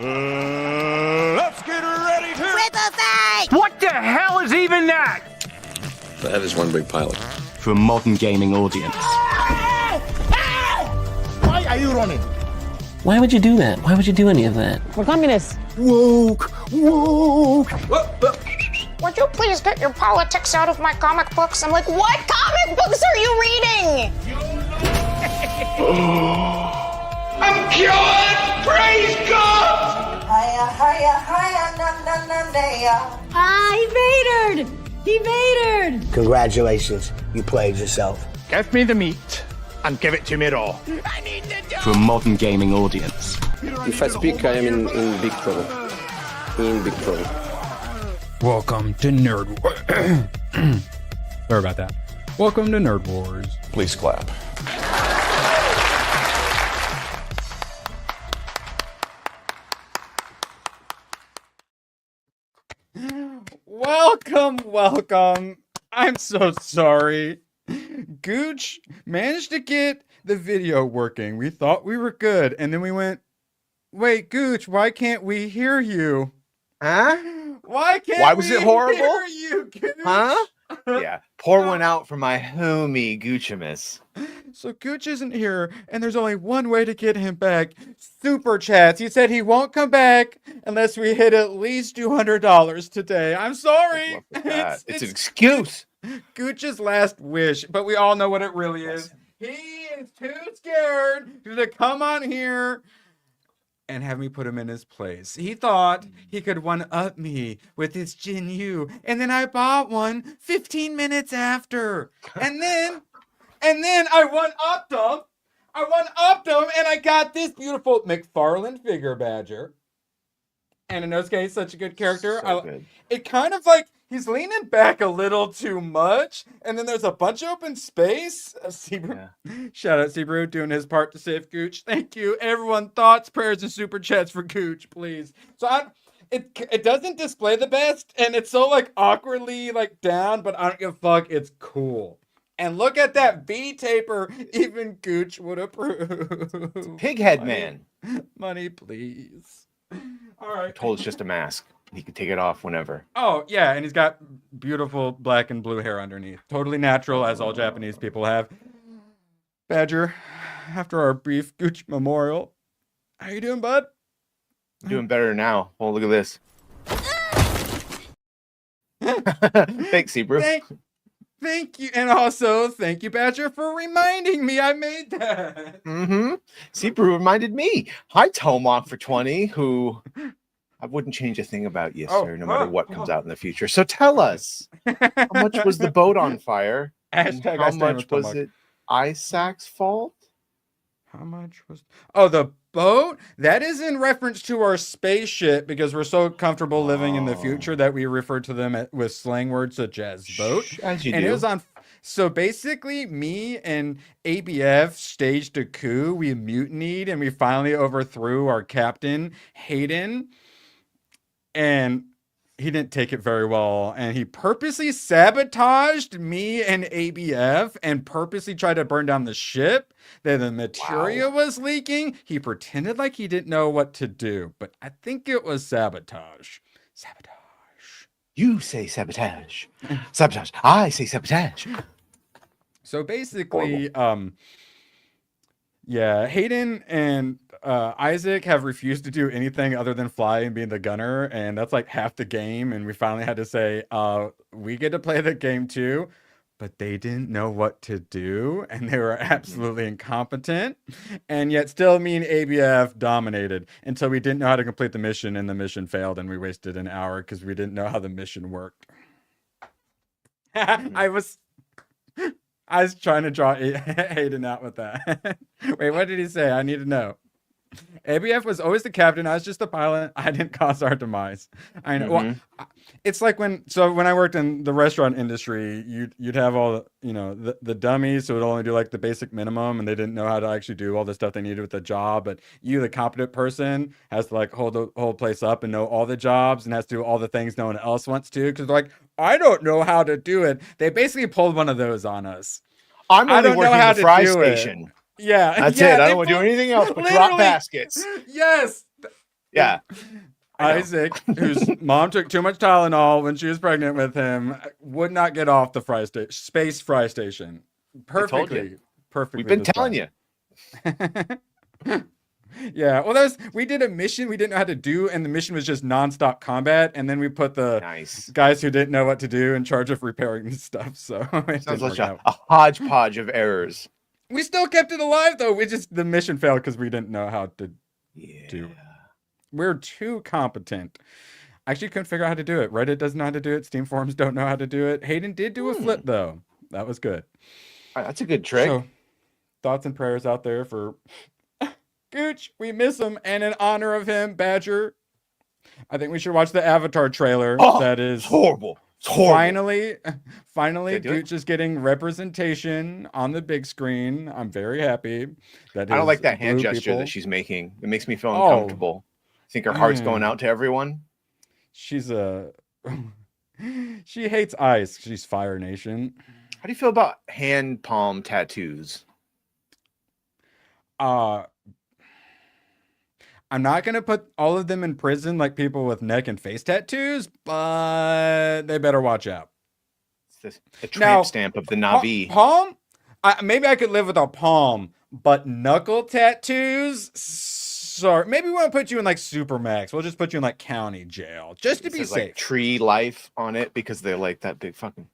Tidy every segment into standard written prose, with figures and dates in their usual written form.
Let's get ready to Triple thing! What the hell is even that? That is one big pilot. For a modern gaming audience. Why are you running? Why would you do that? Why would you do any of that? We're communists. Woke. Would you please get your politics out of my comic books? I'm like, what comic books are you reading? I'm cured! Praise God! Hiya, hiya, hiya, na na na na. Ah, he vatored! He vatored! Congratulations, you played yourself. Give me the meat and give it to me raw. For a modern gaming audience. If I speak, I am in big trouble. In big trouble. Welcome to Nerd Wars. Sorry about that. Welcome to Nerd Wars. Please clap. Welcome. I'm so sorry. Gooch managed to get the video working. We thought we were good, and then we went, wait, Gooch, why can't we hear you? Huh? Why was it horrible? Hear you, Gooch? Huh? Yeah. Pour one out for my homie Goochimus. So Gooch isn't here, and there's only one way to get him back. Super chats. He said he won't come back unless we hit at least $200 today. I'm sorry. It's an excuse. Gooch's last wish, but we all know what it really is. He is too scared to come on here and have me put him in his place. He thought he could one-up me with his Jin Yu, and then I bought one 15 minutes after. And then I one-upped him. And I got this beautiful McFarlane figure badger. And Inosuke is such a good character. So good. It kind of like, he's leaning back a little too much, and then there's a bunch of open space. Shout out Sebrew doing his part to save Gooch. Thank you, everyone. Thoughts, prayers, and super chats for Gooch, please. So it doesn't display the best, and it's so like awkwardly like down, but I don't give a fuck. It's cool. And look at that V taper. Even Gooch would approve. Pighead man. Money, please. All right. I'm told it's just a mask. He can take it off whenever. Oh, yeah, and he's got beautiful black and blue hair underneath. Totally natural, as all Japanese people have. Badger, after our brief Gooch memorial, how you doing, bud? Doing better now. Oh, look at this. Thanks, Sebrew. Thank you, and also thank you, Badger, for reminding me I made that. Sebrew reminded me. Hi, Tomok for 20, who I wouldn't change a thing about you, sir, no matter what comes out in the future. So tell us, how much was the boat on fire? And how much was it Isaac's fault? How much was... Oh, the boat? That is in reference to our spaceship, because we're so comfortable living in the future that we refer to them with slang words such as boat. As you and do. It was on... So basically, me and ABF staged a coup. We mutinied, and we finally overthrew our captain, Hayden. And he didn't take it very well, and he purposely sabotaged me and ABF and purposely tried to burn down the ship. Then the material was leaking. He pretended like he didn't know what to do, but I think it was sabotage. You say sabotage. Sabotage. I say sabotage. So basically, yeah, Hayden and Isaac have refused to do anything other than fly and be the gunner, and that's like half the game, and we finally had to say, we get to play the game too, but they didn't know what to do, and they were absolutely incompetent, and yet still me and ABF dominated until we didn't know how to complete the mission, and the mission failed, and we wasted an hour because we didn't know how the mission worked. I was trying to draw Hayden out with that. Wait, what did he say? I need to know. ABF was always the captain. I was just the pilot. I didn't cause our demise. I know. Well, it's like when I worked in the restaurant industry, you'd have all the dummies who would only do like the basic minimum, and they didn't know how to actually do all the stuff they needed with the job. But you, the competent person, has to like hold the whole place up and know all the jobs and has to do all the things no one else wants to, because they're like, I don't know how to do it. They basically pulled one of those on us. I'm only working at the fry station. Yeah, that's it. I don't want to do anything else but drop baskets. Yes, Yeah. I know. Isaac, whose mom took too much Tylenol when she was pregnant with him, would not get off the space fry station. Perfectly. We've been telling you. Yeah, well, we did a mission we didn't know how to do, and the mission was just nonstop combat, and then we put the guys who didn't know what to do in charge of repairing stuff. So it sounds like a hodgepodge of errors. We still kept it alive, though. The mission failed because we didn't know how to do it. We're too competent. I actually couldn't figure out how to do it. Reddit doesn't know how to do it. Steam forums don't know how to do it. Hayden did do a flip, though. That was good. All right, that's a good trick. So, thoughts and prayers out there for Gooch. We miss him. And in honor of him, Badger, I think we should watch the Avatar trailer. That is horrible. It's horrible. Finally, Gooch is getting representation on the big screen. I'm very happy. I don't like that hand gesture that she's making. It makes me feel uncomfortable. I think her heart's going out to everyone. She hates ice. She's Fire Nation. How do you feel about hand palm tattoos? I'm not going to put all of them in prison like people with neck and face tattoos, but they better watch out. It's a tramp stamp of the Na'vi. Palm? Maybe I could live with a palm, but knuckle tattoos? Sorry. Maybe we won't put you in like Supermax. We'll just put you in like county jail just to be safe. Like tree life on it because they're like that big fucking...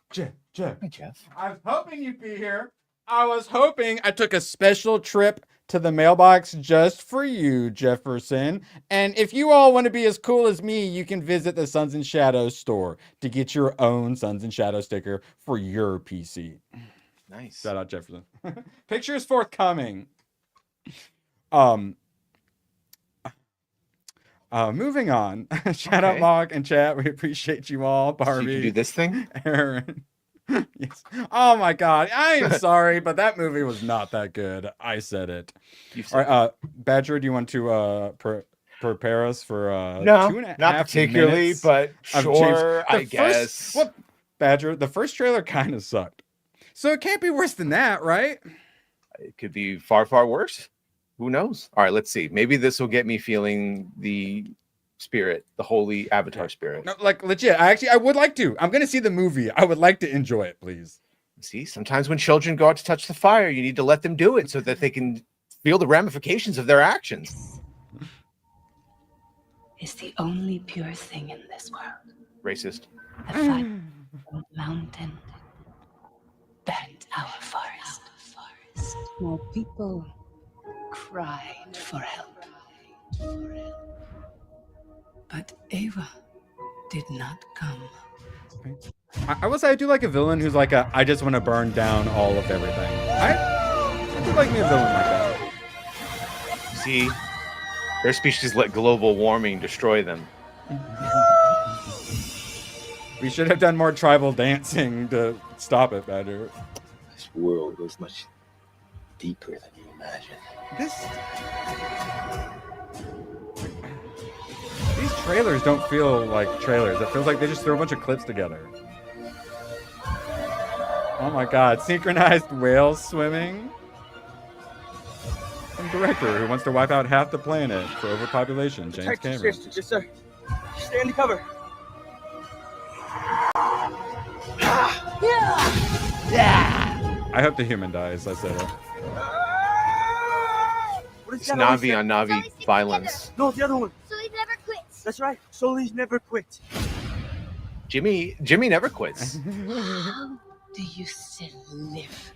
Jeff. Hey, Jeff. I was hoping you'd be here. I took a special trip to the mailbox just for you, Jefferson. And if you all want to be as cool as me, you can visit the Suns and Shadows store to get your own Suns and Shadows sticker for your PC. Nice. Shout out, Jefferson. Pictures forthcoming. Moving on. Shout out Log and chat. We appreciate you all. Barbie. So you can do this thing? Aaron. Yes. Oh my God. I am sorry, but that movie was not that good. I said it. All right, Badger, do you want to prepare us for no, 2.5 not particularly, minutes but sure, I guess. Well, Badger, the first trailer kind of sucked. So it can't be worse than that, right? It could be far, far worse. Who knows? All right, let's see. Maybe this will get me feeling the spirit, the holy Avatar spirit. No, like legit. I would like to. I'm gonna see the movie. I would like to enjoy it, please. See, sometimes when children go out to touch the fire, you need to let them do it so that they can feel the ramifications of their actions. Is the only pure thing in this world. Racist. The fire from the mountain burnt our forest. More people cried for help. But Ava did not come. I will say I do like a villain who's like I just want to burn down all of everything. I do like me a villain like that. See, their species let global warming destroy them. We should have done more tribal dancing to stop it better. This world goes much deeper than you imagine. These trailers don't feel like trailers. It feels like they just threw a bunch of clips together. Oh my God, synchronized whales swimming. Some director who wants to wipe out half the planet for overpopulation, James Cameron. Yes, sir. Stay in the cover. Yeah. I hope the human dies. I said it. It's Na'vi on Na'vi violence. No, the other one. Sully never quits. That's right. Sully's never quit. Jimmy never quits. How do you still live?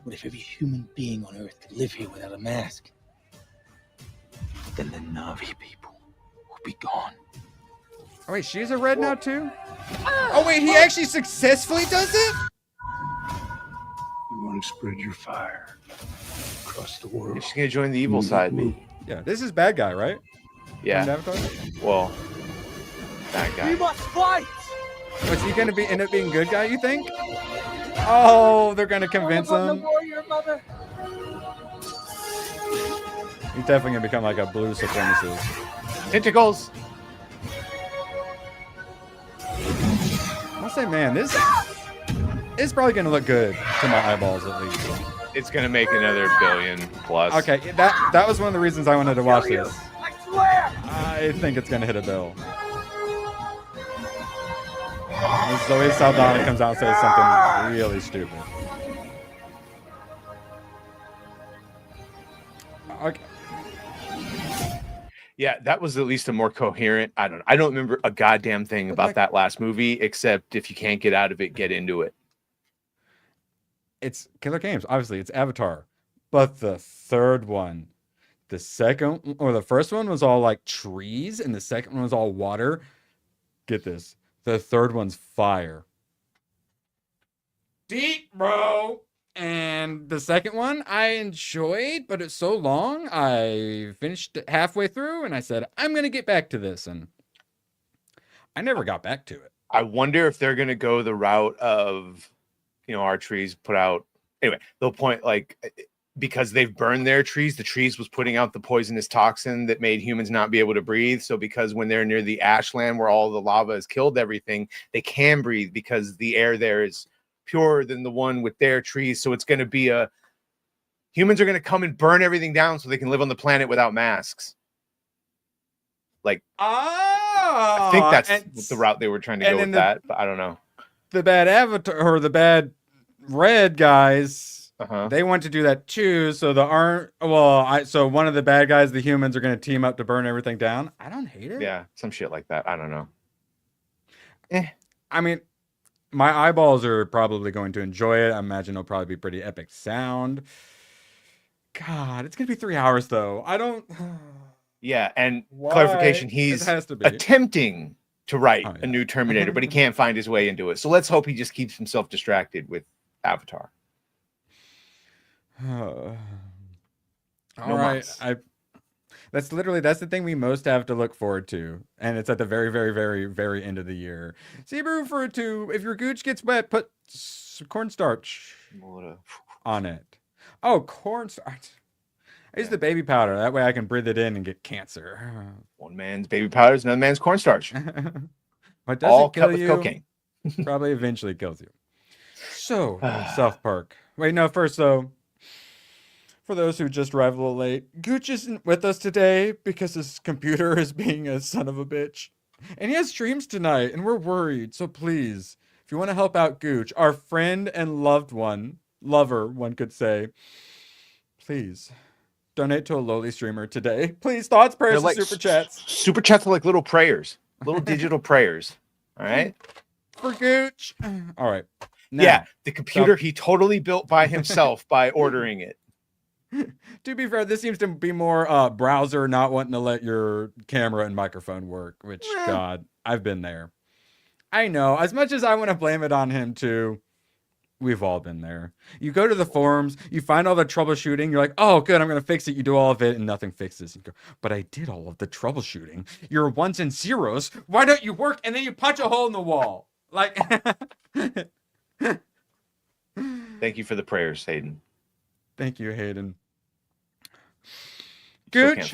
What if every human being on Earth could live here without a mask? Then the Na'vi people will be gone. Oh wait, she's a red now too? Oh wait, he actually successfully does it? You want to spread your fire across the world. She's gonna join the evil side. Yeah, this is bad guy, right? Yeah. Well, bad guy. We must fight. Was he gonna end up being good guy, you think? Oh, they're gonna convince him. Warrior, mother. He's definitely gonna become like a blue supremacist. Tentacles. I'll say, man, this is probably gonna look good to my eyeballs at least. It's gonna make another billion plus. Okay, that was one of the reasons I wanted to watch this. I swear. I think it's gonna hit a bill. Zoe Saldana comes out and says something really stupid. Okay. Yeah, that was at least a more coherent. I don't remember a goddamn thing about that last movie, except if you can't get out of it, get into it. It's Killer Games, obviously. It's Avatar. But the third one, the second or the first one was all like trees, and the second one was all water. Get this. The third one's fire. Deep, bro. And the second one I enjoyed, but it's so long. I finished it halfway through and I said, I'm going to get back to this. And I never got back to it. I wonder if they're going to go the route of, our trees put out. Anyway, they'll point like, because they've burned their trees, the trees was putting out the poisonous toxin that made humans not be able to breathe. So because when they're near the ashland where all the lava has killed everything, they can breathe because the air there is purer than the one with their trees. So it's going to be humans are going to come and burn everything down so they can live on the planet without masks. Like, I think that's the route they were trying to go with that, but I don't know. The bad Avatar or the bad red guys, they want to do that too. So so one of the bad guys, the humans, are going to team up to burn everything down. I don't hate it. Yeah, some shit like that. I don't know. I mean, my eyeballs are probably going to enjoy it. I imagine it'll probably be pretty epic sound. God, it's going to be 3 hours though. I don't. Yeah, and clarification, he's attempting to write a new Terminator, but he can't find his way into it. So let's hope he just keeps himself distracted with Avatar. All right. That's the thing we most have to look forward to. And it's at the very, very, very, very end of the year. Subaru for if your gooch gets wet, put some cornstarch on it. Oh, cornstarch. I use the baby powder. That way I can breathe it in and get cancer. One man's baby powder is another man's cornstarch. But doesn't kill you. Cocaine. Probably eventually kills you. So, South Park. Wait, no, first though. For those who just arrived a little late, Gooch isn't with us today because his computer is being a son of a bitch. And he has streams tonight, and we're worried. So please, if you want to help out Gooch, our friend and lover, one could say, please donate to a lowly streamer today. Please, thoughts, prayers, and super chats. Super chats are like little prayers, little digital prayers. All right? For Gooch. All right. Now, yeah, the computer he totally built by himself by ordering it. To be fair, this seems to be more browser not wanting to let your camera and microphone work, which, God, I've been there. I know. As much as I want to blame it on him, too, we've all been there. You go to the forums, you find all the troubleshooting, you're like, oh, good, I'm going to fix it. You do all of it, and nothing fixes. You go, but I did all of the troubleshooting. Your ones and zeros, why don't you work? And then you punch a hole in the wall. Like... Thank you for the prayers, Hayden. Thank you, Hayden. Gooch,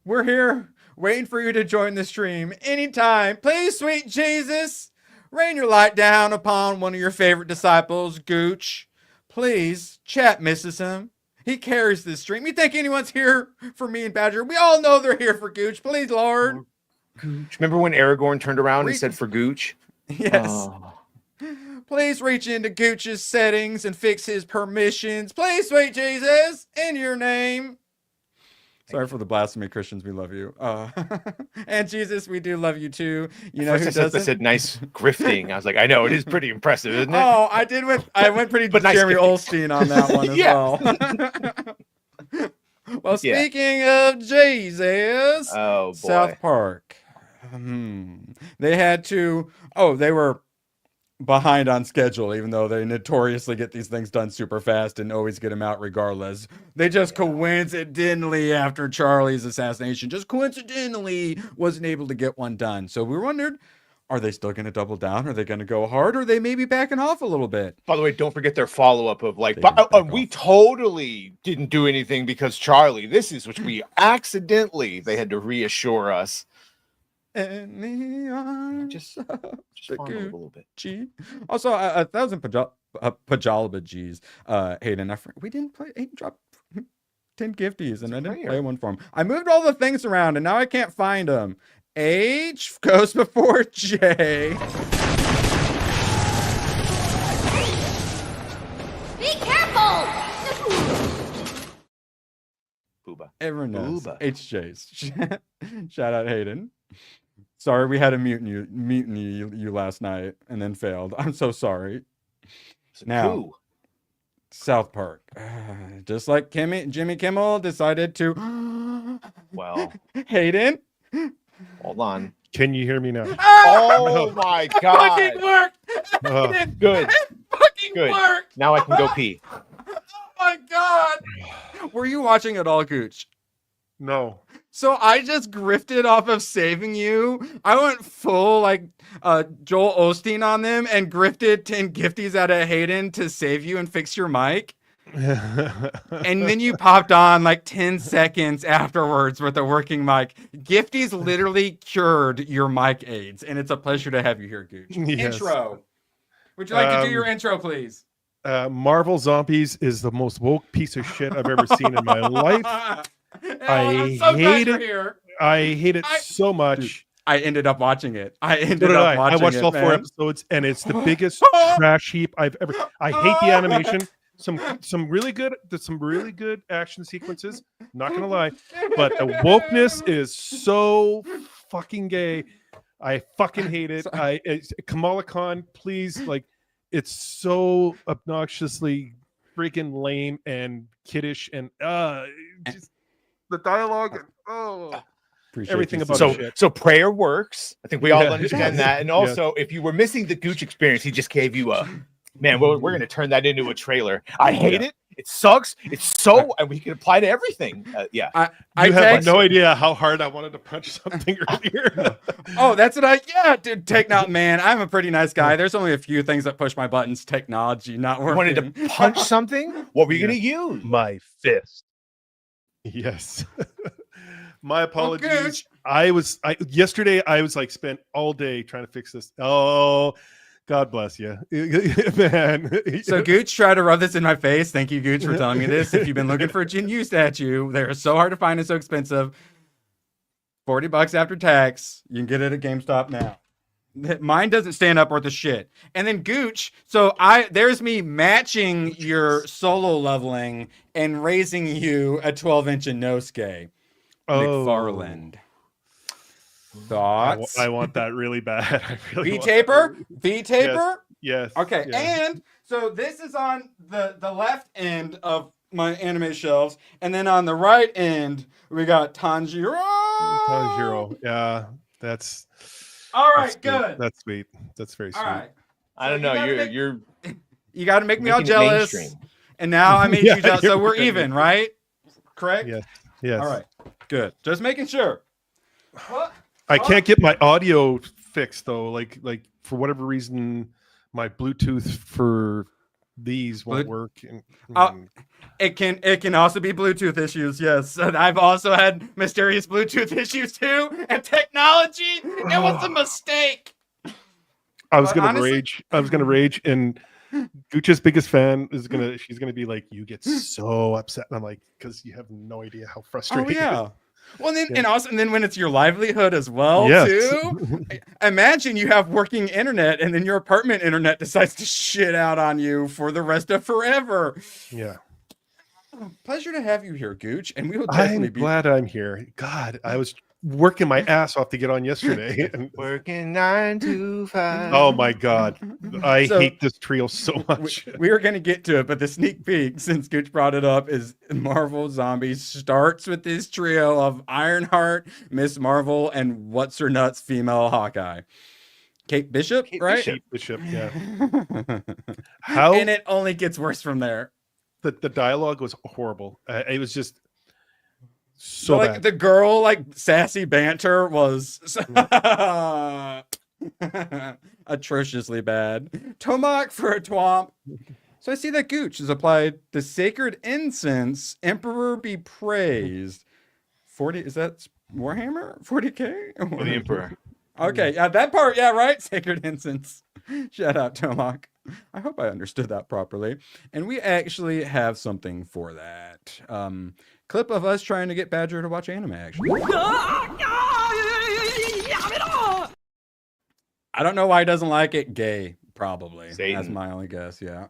we're here waiting for you to join the stream anytime. Please, sweet Jesus, rain your light down upon one of your favorite disciples, Gooch. Please, chat misses him. He carries this stream. You think anyone's here for me and Badger? We all know they're here for Gooch. Please, Lord. Gooch. Remember when Aragorn turned around and said for Gooch? Yes. Oh. Please reach into Gooch's settings and fix his permissions. Please, sweet Jesus, in your name. Sorry for the blasphemy, Christians. We love you. And Jesus, we do love you too. You know who doesn't? I said nice grifting. I was like, I know it is pretty impressive, isn't it? Oh, I went pretty but Jeremy nice Olstein on that one as well. Well, speaking of Jesus, oh boy. South Park. They had to. They were behind on schedule, even though they notoriously get these things done super fast and always get them out regardless. They just coincidentally, after Charlie's assassination, just coincidentally wasn't able to get one done. So we wondered, are they still going to double down? Are they going to go hard? Or are they maybe backing off a little bit? By the way, don't forget their follow-up of like, we totally didn't do anything because Charlie, this is which we accidentally, they had to reassure us. Just farm a little bit. Also, 1,000 Pajalaba G's. Hayden, we didn't play. Hayden, drop 10 gifties, and I didn't play one for him. I moved all the things around, and now I can't find them. H goes before J. Be careful! Booba. Everyone knows. Booba. HJ's. Shout out Hayden. Sorry we had to mutiny you last night and then failed. I'm so sorry. Now, South Park. Just like Jimmy Kimmel decided to... Well. Hayden? Hold on. Can you hear me now? Oh my God. Fucking worked! Good. Fucking Good. worked! Now I can go pee. Oh my God! Were you watching it all, Gooch? No. So I just grifted off of saving you. I went full like Joel Osteen on them and grifted 10 gifties out of Hayden to save you and fix your mic. And then you popped on like 10 seconds afterwards with a working mic. Gifties literally cured your mic aids, and it's a pleasure to have you here, Gooch. Yes. Intro. Would you like to do your intro, please? Marvel Zombies is the most woke piece of shit I've ever seen in my life. I hate it. I hate it so much. Dude, I ended up watching it. I watched all 4 episodes, and it's the biggest trash heap I've ever. I hate the animation. Some really good action sequences. Not gonna lie, but the wokeness is so fucking gay. I fucking hate it. Kamala Khan, please, like, it's so obnoxiously freaking lame and kiddish, and just the dialogue. Everything about it. So prayer works. I think we all understand that. And also, if you were missing the Gooch experience, he just gave you a man. We're going to turn that into a trailer. I hate it. It sucks. It's so, and we can apply to everything. I have no idea how hard I wanted to punch something earlier. Oh, that's what dude, Technology, man. I'm a pretty nice guy. There's only a few things that push my buttons. Technology, not working. Wanted to punch something? What were you going to use? My fist. Yes. My apologies. Okay. Yesterday I was like spent all day trying to fix this. Oh, God bless you, man. So Gooch tried to rub this in my face. Thank you, Gooch, for telling me this. If you've been looking for a Jin Yu statue, they're so hard to find and so expensive. $40 after tax. You can get it at GameStop now. Mine doesn't stand up worth a shit. And then Gooch, so there's me matching your solo leveling and raising you a 12-inch Inosuke. McFarland. Thoughts? I want that really bad. I really V-taper? V-taper? Yes. Okay, yes. and so this is on the left end of my anime shelves, and then on the right end, we got Tanjiro. Yeah, that's... All right, that's good. That's sweet. That's very sweet. All right. I don't know. You got to make me all jealous. And now I made you jealous. So we're even, right? Correct? Yes. Yes. All right. Good. Just making sure. I can't get my audio fixed though. Like for whatever reason, my Bluetooth for these won't work. It can also be Bluetooth issues. Yes, and I've also had mysterious Bluetooth issues too. And technology, it was a mistake. I was gonna rage, and Gooch's biggest fan she's gonna be like, you get so upset, and I'm like, because you have no idea how frustrating. Oh yeah. Well, then, and then when it's your livelihood as well, too. Imagine you have working internet, and then your apartment internet decides to shit out on you for the rest of forever. Yeah. Pleasure to have you here, Gooch, and we will definitely be glad I'm here. God, I was working my ass off to get on yesterday. Working 9 to 5. Oh my God, I hate this trio so much. We are going to get to it, but the sneak peek, since Gooch brought it up, is Marvel Zombies starts with this trio of Ironheart, Miss Marvel, and what's her nuts female Hawkeye. Kate Bishop, right? Kate Bishop, yeah. And it only gets worse from there. The dialogue was horrible. It was just so like bad. The girl, like sassy banter was atrociously bad. Tomac for a twomp. So I see that Gooch has applied the sacred incense. Emperor be praised. 40 is that Warhammer 40K? For the Emperor. Okay, yeah, that part, yeah, right. Sacred incense. Shout out Tomac. I hope I understood that properly. And we actually have something for that. Clip of us trying to get Badger to watch anime, actually. I don't know why he doesn't like it. Gay, probably. Satan. That's my only guess, yeah.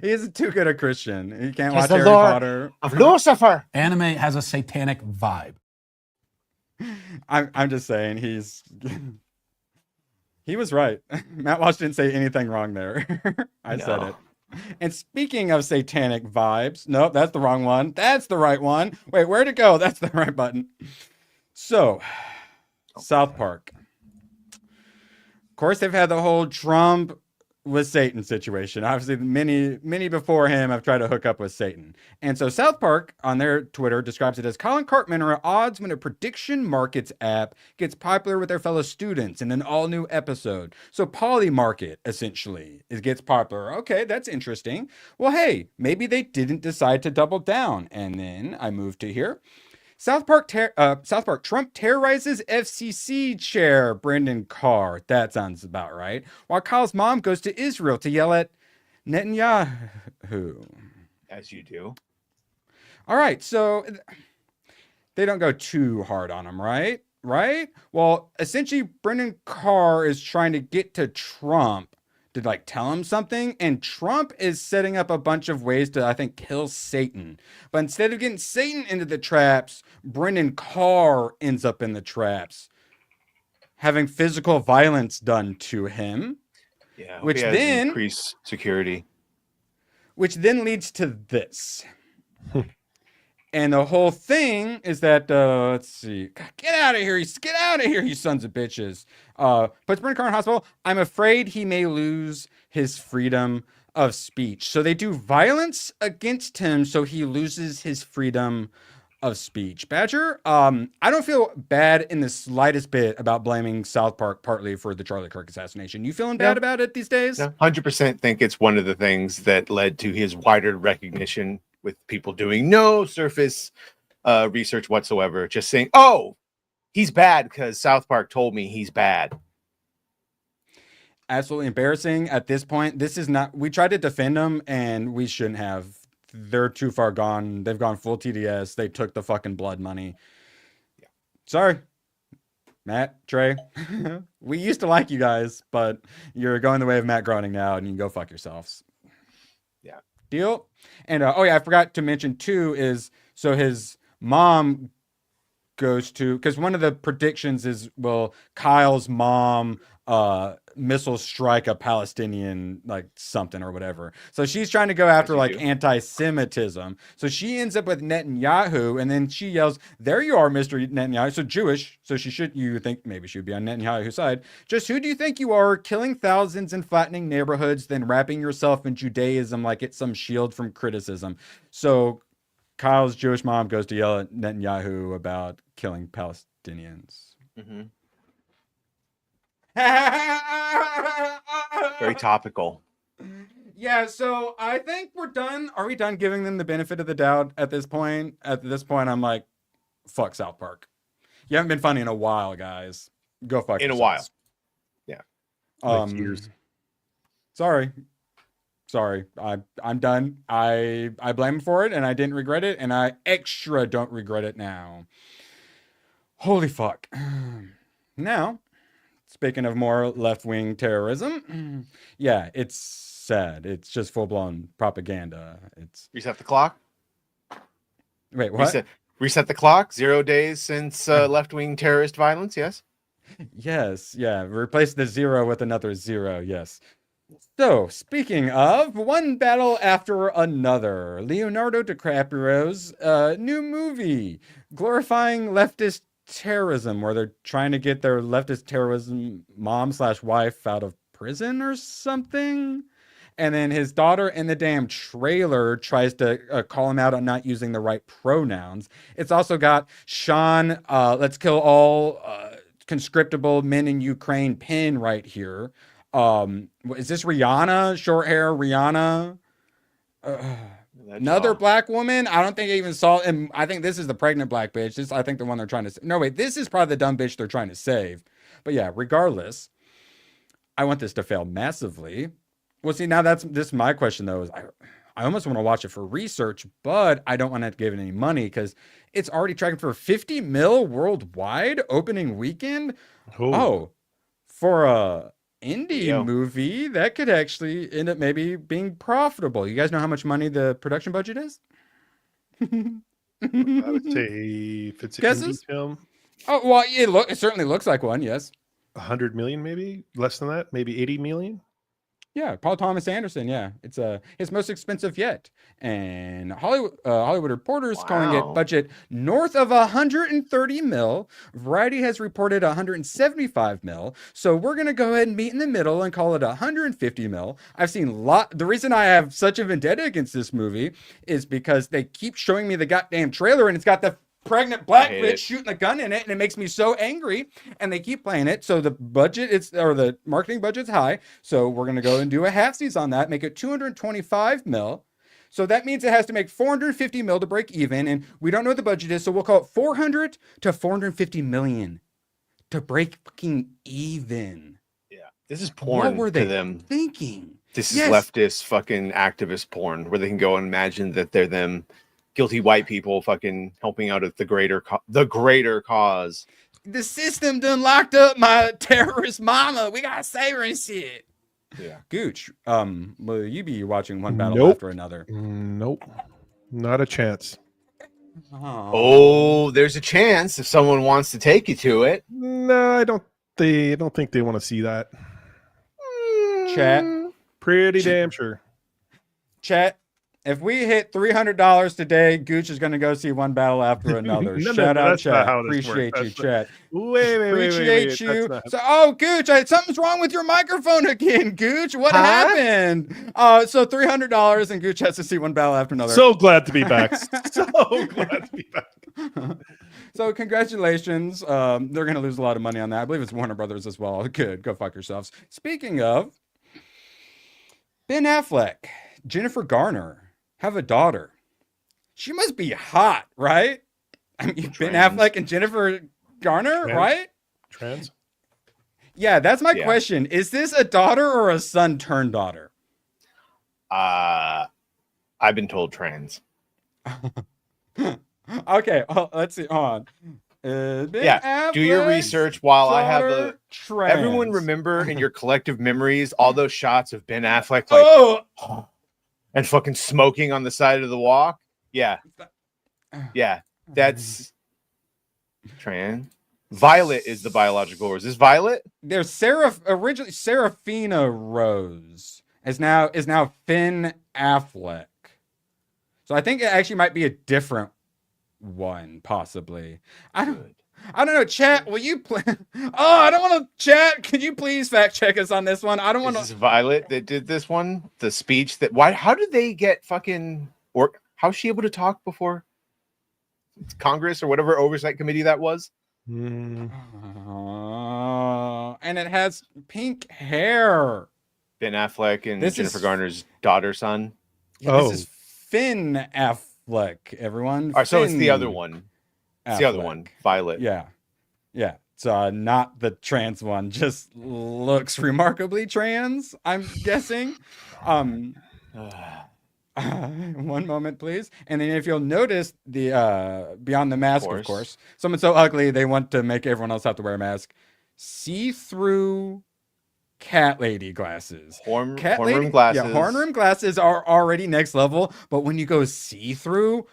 He's too good a Christian. He can't He's watch the Harry Lord Potter. of Lucifer. Anime has a satanic vibe. I'm just saying he was right. Matt Walsh didn't say anything wrong there. I said it. And speaking of satanic vibes, nope, that's the wrong one. That's the right one. Wait, where'd it go? That's the right button. So, South Park. Of course, they've had the whole Trump with Satan situation. Obviously, many before him have tried to hook up with Satan. And so South Park on their Twitter describes it as Colin Cartman are at odds when a prediction markets app gets popular with their fellow students in an all-new episode. So Polymarket, essentially, gets popular. Okay, that's interesting. Well, hey, maybe they didn't decide to double down. And then I moved to here. South Park Trump terrorizes FCC chair Brendan Carr. That sounds about right. While Kyle's mom goes to Israel to yell at Netanyahu. As you do. All right, so they don't go too hard on him, right? Right? Well, essentially, Brendan Carr is trying to get to Trump to like tell him something, and Trump is setting up a bunch of ways to, I think, kill Satan. But instead of getting Satan into the traps, Brendan Carr ends up in the traps, having physical violence done to him. Yeah, which then increase security. Which then leads to this. And the whole thing is that, let's see, God, get out of here, you sons of bitches. Puts Brendan Carr in hospital. I'm afraid he may lose his freedom of speech. So they do violence against him so he loses his freedom of speech. Badger, I don't feel bad in the slightest bit about blaming South Park partly for the Charlie Kirk assassination. You feeling bad about it these days? No, 100% think it's one of the things that led to his wider recognition with people doing no surface research whatsoever. Just saying, oh, he's bad because South Park told me he's bad. Absolutely embarrassing at this point. This is not, we tried to defend them and we shouldn't have. They're too far gone. They've gone full TDS. They took the fucking blood money. Yeah. Sorry, Matt, Trey. We used to like you guys, but you're going the way of Matt Groening now and you can go fuck yourselves. Yeah. Deal. And oh yeah, I forgot to mention too is so his mom goes to, because one of the predictions is, will Kyle's mom missile strike a Palestinian like something or whatever. So she's trying to go after like anti-Semitism. So she ends up with Netanyahu, and then she yells, "There you are, Mr. Netanyahu." So Jewish. So you think maybe she would be on Netanyahu's side. Just who do you think you are, killing thousands and flattening neighborhoods, then wrapping yourself in Judaism like it's some shield from criticism? So Kyle's Jewish mom goes to yell at Netanyahu about killing Palestinians. Mm-hmm. Very topical. Yeah, so I think we're done. Are we done giving them the benefit of the doubt at this point? At this point, I'm like, fuck South Park. You haven't been funny in a while, guys. Go fuck in yourselves. A while. Yeah. Years. Sorry. I'm done. I blame him for it, and I didn't regret it, and I extra don't regret it now. Holy fuck. Now, speaking of more left-wing terrorism, yeah, it's sad. It's just full-blown propaganda. It's reset the clock. Wait, what? Reset the clock. 0 days since left-wing terrorist violence. Yes. Yes. Yeah. Replace the 0 with another 0. Yes. So, speaking of, one battle after another. Leonardo DiCaprio's new movie glorifying leftist terrorism, where they're trying to get their leftist terrorism mom/wife out of prison or something. And then his daughter in the damn trailer tries to call him out on not using the right pronouns. It's also got Sean, let's kill all conscriptable men in Ukraine pin right here. Is this Rihanna? Short hair Rihanna? Another black woman? I don't think I even saw, and I think this is the pregnant black bitch. This, I think, the one they're trying to, no wait, this is probably the dumb bitch they're trying to save. But yeah, regardless, I want this to fail massively. Well, see, now this is my question though. Is I almost want to watch it for research, but I don't want to have to give it any money because it's already tracking for 50 mil worldwide opening weekend. Oh, for a indie movie, that could actually end up maybe being profitable. You guys know how much money the production budget is? I would say if it's an indie film, Oh, well, it certainly looks like one, yes. 100 million, maybe less than that, maybe 80 million. Yeah, Paul Thomas Anderson. Yeah, it's his most expensive yet, and Hollywood Reporter's calling it budget north of 130 mil. Variety has reported 175 mil. So we're gonna go ahead and meet in the middle and call it 150 mil. I've seen The reason I have such a vendetta against this movie is because they keep showing me the goddamn trailer, and it's got the pregnant black bitch shooting a gun in it, and it makes me so angry, and they keep playing it. So the the marketing budget's high, so we're gonna go and do a halfsies on that, make it 225 mil. So that means it has to make 450 mil to break even, and we don't know what the budget is, so we'll call it 400 to 450 million to break fucking even. Yeah, this is porn. What were they thinking? This is leftist fucking activist porn, where they can go and imagine that they're them guilty white people fucking helping out at the greater cause. The system done locked up my terrorist mama. We gotta save her and shit. Yeah. Gooch, will you be watching one battle after another? Nope. Not a chance. Oh, there's a chance if someone wants to take you to it. No, I don't think they want to see that. Chat. Pretty damn sure. Chat. If we hit $300 today, Gooch is going to go see one battle after another. Shout out, chat. Appreciate you, chat. Appreciate you. So, Gooch, something's wrong with your microphone again, Gooch. What happened? So $300 and Gooch has to see one battle after another. So glad to be back. So glad to be back. So congratulations. They're going to lose a lot of money on that. I believe it's Warner Brothers as well. Good. Go fuck yourselves. Speaking of, Ben Affleck, Jennifer Garner have a daughter. She must be hot, right? I mean, Ben Affleck and Jennifer Garner, right? Trans? Yeah, that's my question. Is this a daughter or a son turned daughter? I've been told trans. Okay, well, let's see. Hold on. Do your research while I have a trans. Everyone remember in your collective memories all those shots of Ben Affleck like and fucking smoking on the side of the walk. Yeah, that's trans. Violet is the biological rose. Is Violet? There's originally Serafina Rose is now Finn Affleck. So I think it actually might be a different one, possibly. I don't know. Chat, will you play? Oh, I don't want to chat. Can you please fact check us on this one? I don't want to. This is Violet that did this one. The speech that how did they get fucking how's she able to talk before Congress or whatever oversight committee that was? And it has pink hair. Ben Affleck and Jennifer Garner's son. Yeah, this is Finn Affleck, everyone. All right, so it's the other one. It's the other one, Violet. Yeah. It's not the trans one. Just looks remarkably trans, I'm guessing. One moment, please. And then if you'll notice the beyond the mask, of course, someone so ugly they want to make everyone else have to wear a mask. See-through cat lady glasses. Horn room glasses. Yeah, horn room glasses are already next level, but when you go see-through,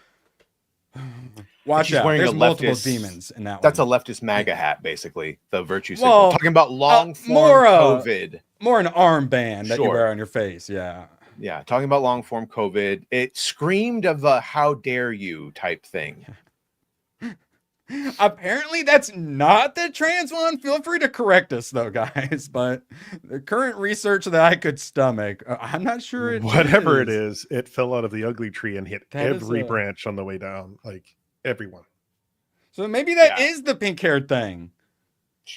watch out. There's multiple demons in that That's a leftist MAGA hat, basically. The virtue symbol. Talking about long form COVID. More an armband that you wear on your face. Yeah. Yeah. Talking about long form COVID. It screamed of a how dare you type thing. Apparently that's not the trans one. Feel free to correct us though, guys. But the current research that I could stomach, I'm not sure Whatever it is, it fell out of the ugly tree and hit every branch on the way down. Like everyone. So maybe that is the pink haired thing.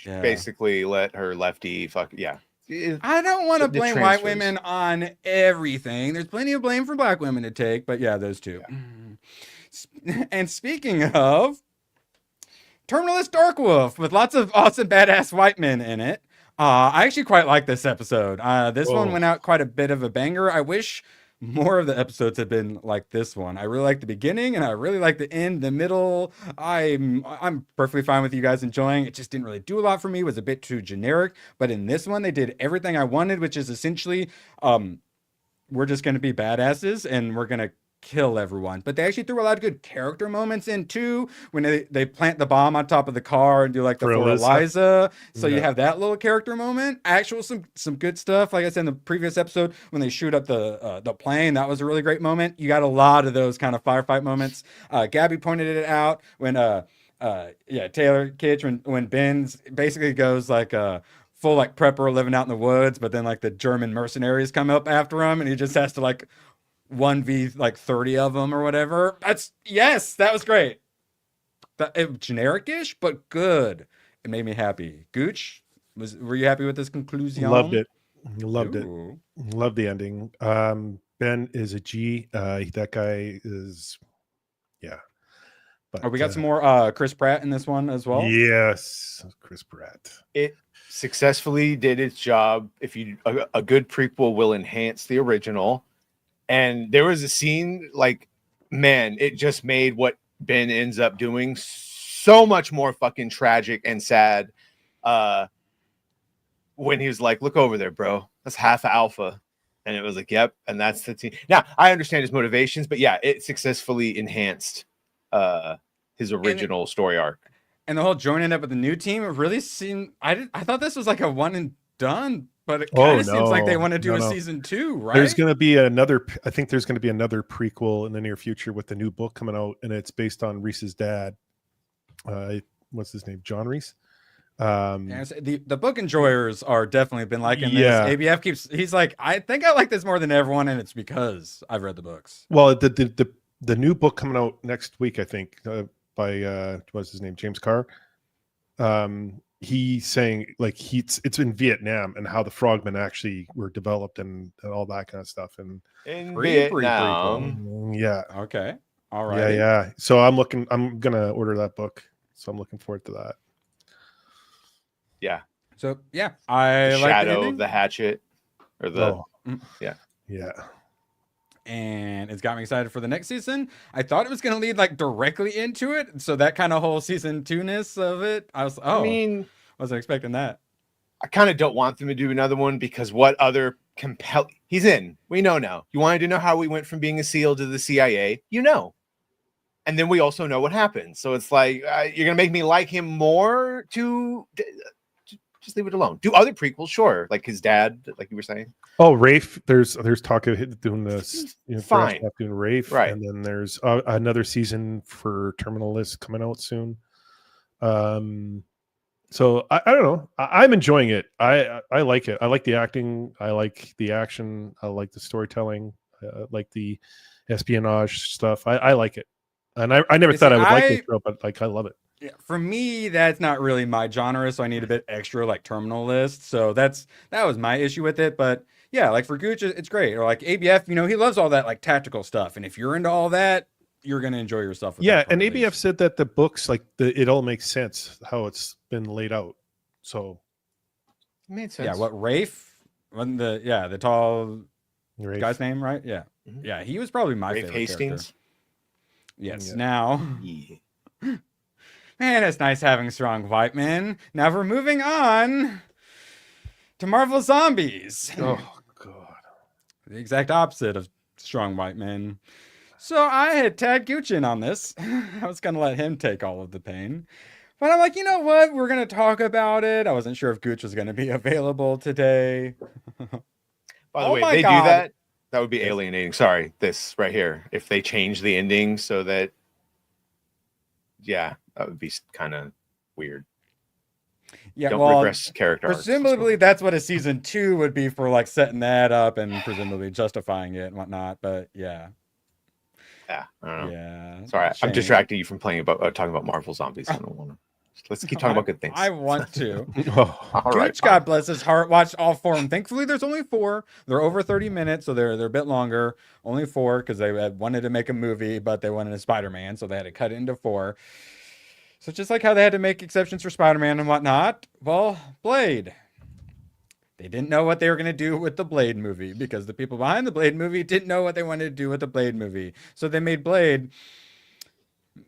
Basically let her lefty fuck. Yeah. I don't want to blame white women on everything. There's plenty of blame for black women to take, but yeah, those two. Yeah. And speaking of Terminalist Dark Wolf with lots of awesome badass white men in it. I actually quite like this episode. This one Whoa. went out quite a bit of a banger. I wish more of the episodes had been like this one. I really like the beginning and I really like the end, the middle. I'm perfectly fine with you guys enjoying. It just didn't really do a lot for me. It was a bit too generic. But in this one, they did everything I wanted, which is essentially we're just going to be badasses and we're going to kill everyone. But they actually threw a lot of good character moments in too, when they plant the bomb on top of the car and do like the For for Eliza. Eliza. So you Yeah. have that little character moment. Actual some good stuff. Like I said in the previous episode, when they shoot up the plane, that was a really great moment. You got a lot of those kind of firefight moments. Gabby pointed it out when Taylor Kitsch when Ben's basically goes like full like prepper living out in the woods, but then like the German mercenaries come up after him and he just has to like 1v like 30 of them or whatever. That was great. Generic-ish, but good. It made me happy. Gooch, were you happy with this conclusion? Loved it. Loved Ooh. it. Loved the ending. Ben is a G. That guy is, yeah. But We got some more Chris Pratt in this one as well. Yes, Chris Pratt. It successfully did its job. If you a good prequel will enhance the original. And there was a scene like, man, it just made what Ben ends up doing so much more fucking tragic and sad. When he was like, look over there, bro. That's half Alpha. And it was like, yep. And that's the team. Now, I understand his motivations, but yeah, it successfully enhanced his original story arc. And the whole joining up with the new team, it really seemed, I thought this was like a one and done, but it kind of seems like they want to do a season 2, right? There's going to be another, I think there's going to be another prequel in the near future with the new book coming out, and it's based on Reese's dad. What's his name? John Reese. The book enjoyers are definitely been liking Yeah. this. ABF he's like, I think I like this more than everyone, and it's because I've read the books. Well, the new book coming out next week, I think, by what's his name, James Carr. He's saying like it's in Vietnam and how the frogmen actually were developed and all that kind of stuff. And in Vietnam. Yeah. Okay. All right. Yeah. So I'm gonna order that book. So I'm looking forward to that. Yeah. So yeah, I like the Shadow ending. of the Hatchet, or the Yeah. And it's got me excited for the next season. I thought it was going to lead like directly into it, so that kind of whole season 2-ness of it, I wasn't expecting that. I kind of don't want them to do another one because what other he's in. We know now. You wanted to know how we went from being a SEAL to the CIA, and then we also know what happened. So it's like you're gonna make me like him more. Just leave it alone. Do other prequels, sure, like his dad, like you were saying. Oh, Rafe. There's talk of doing this. Fine. Doing Rafe, right? And then there's another season for Terminal List coming out soon. So I don't know. I'm enjoying it. I like it. I like the acting. I like the action. I like the storytelling. I like the espionage stuff. I like it. And I never thought I would like this show, but like I love it. Yeah, for me, that's not really my genre, so I need a bit extra like Terminal List. So that was my issue with it. But yeah, like for Gooch, it's great. Or like ABF, he loves all that like tactical stuff. And if you're into all that, you're gonna enjoy yourself. With Yeah, and ABF said that the books, like it all makes sense how it's been laid out. So it made sense. Yeah, what Rafe? Wasn't the tall Rafe. guy's name, right? Yeah, yeah, he was probably my Rafe favorite Hastings. character. Yes. Yeah. Now, Yeah. man, it's nice having strong white men. Now we're moving on to Marvel Zombies. Oh God, the exact opposite of strong white men. So I had tagged Gooch in on this. I was going to let him take all of the pain. But I'm like, you know what? We're going to talk about it. I wasn't sure if Gooch was going to be available today. By the way, if they do that, that would be alienating. Sorry, this right here. If they change the ending so that, that would be kind of weird. Yeah, don't regress character arcs. Presumably that's what a season 2 would be for, like setting that up and presumably justifying it and whatnot. But yeah. Yeah, I don't know. Yeah. Sorry, I'm distracting you from talking about Marvel Zombies. I don't want to. Let's keep talking about good things. I want to. All right, Gooch, God bless his heart, watched all 4 of them. Thankfully, there's only 4. They're over 30 minutes, so they're a bit longer. Only 4 because they had wanted to make a movie, but they wanted a Spider-Man, so they had to cut it into 4. So just like how they had to make exceptions for Spider-Man and whatnot, well, Blade. They didn't know what they were going to do with the Blade movie because the people behind the Blade movie didn't know what they wanted to do with the Blade movie. So they made Blade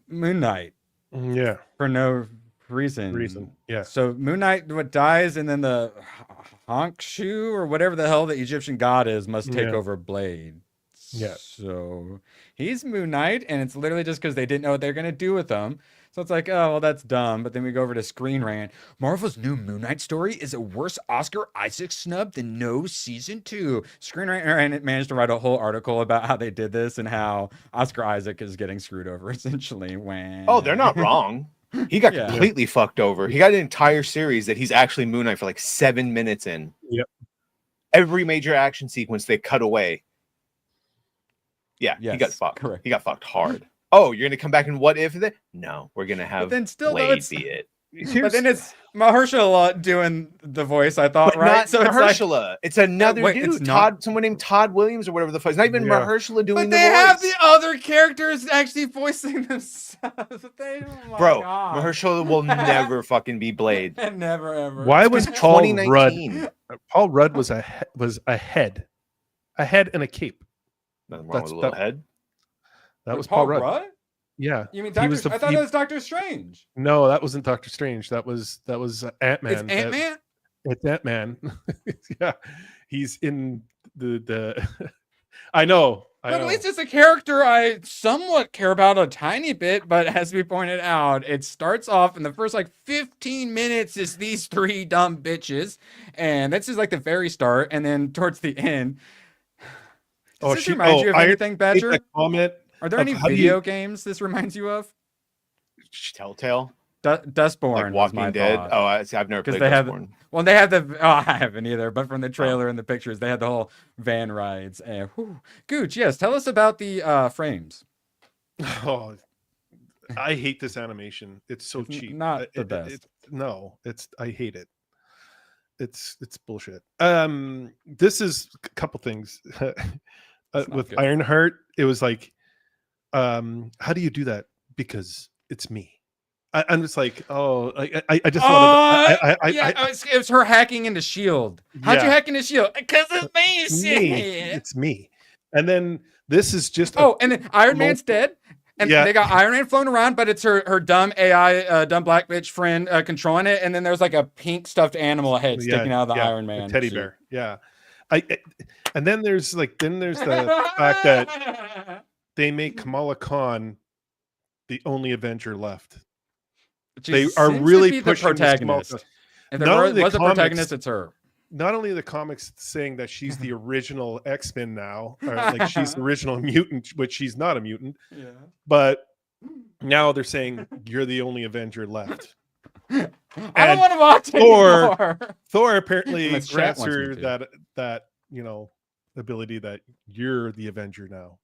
Moon Knight. Yeah. For no reason. Yeah. So Moon Knight what dies, and then the Honkshu or whatever the hell the Egyptian god is must take over Blade. Yeah. So he's Moon Knight, and it's literally just because they didn't know what they're gonna do with him. So it's like, oh well, that's dumb. But then we go over to Screen Rant. Marvel's new Moon Knight story is a worse Oscar Isaac snub than No Season 2. Screen Rant managed to write a whole article about how they did this and how Oscar Isaac is getting screwed over essentially. When Oh, they're not wrong. He got completely fucked over. He got an entire series that he's actually Moon Knight for like 7 minutes in. Yep. Every major action sequence they cut away. Yeah, he got fucked. Correct. He got fucked hard. Oh, you're gonna come back and what if? No, we're gonna have then still, Blade be it. But then it's Mahershala doing the voice, I thought, But right? not So Mahershala. It's another wait, dude. it's not- Someone named Todd Williams or whatever the fuck. It's not even Mahershala doing But the they voice. have the other characters actually voicing themselves. Oh my Bro, God. Mahershala will never fucking be Blade. Never ever. Why was Paul 2019. Rudd? Paul Rudd was a head and a cape. Nothing wrong with a little head. That was Paul Rudd. Rudd? Yeah, You mean he was I thought it was Doctor Strange. No, that wasn't Doctor Strange. That was Ant-Man. It's Ant-Man? It's Ant-Man. Yeah, he's in the. I know. But at least it's a character I somewhat care about a tiny bit, but as we pointed out, it starts off in the first like 15 minutes is these three dumb bitches, and this is like the very start, and then towards the end. Does this remind you of anything, Badger? Comment. Are there any video games this reminds you of? Telltale? Dustborn. Like Walking Dead? Oh, I've never played Dustborn. They have the. Oh, I haven't either. But from the trailer and the pictures, they had the whole van rides. And Gooch, yes, tell us about the frames. Oh, I hate this animation. It's so cheap. Not the best. I hate it. It's bullshit. This is a couple things. With good. Ironheart, it was like, how do you do that? Because it's me. I'm just like, oh, I just wanted. It was her hacking into Shield. How'd you hack into Shield? Because it's me. It's me. And then this is just. And then Iron Man's dead. And they got Iron Man flown around, but it's her dumb AI, dumb black bitch friend controlling it. And then there's like a pink stuffed animal head sticking out of the Iron Man teddy suit. bear. Yeah. And then there's the fact that they make Kamala Khan the only Avenger left. They are really pushing the protagonist. If there was a protagonist, it's her. Not only the comics saying that she's the original X-Men now, or like she's the original mutant, which she's not a mutant, but now they're saying you're the only Avenger left. I don't want to watch it anymore. Thor apparently grants her that ability that you're the Avenger now.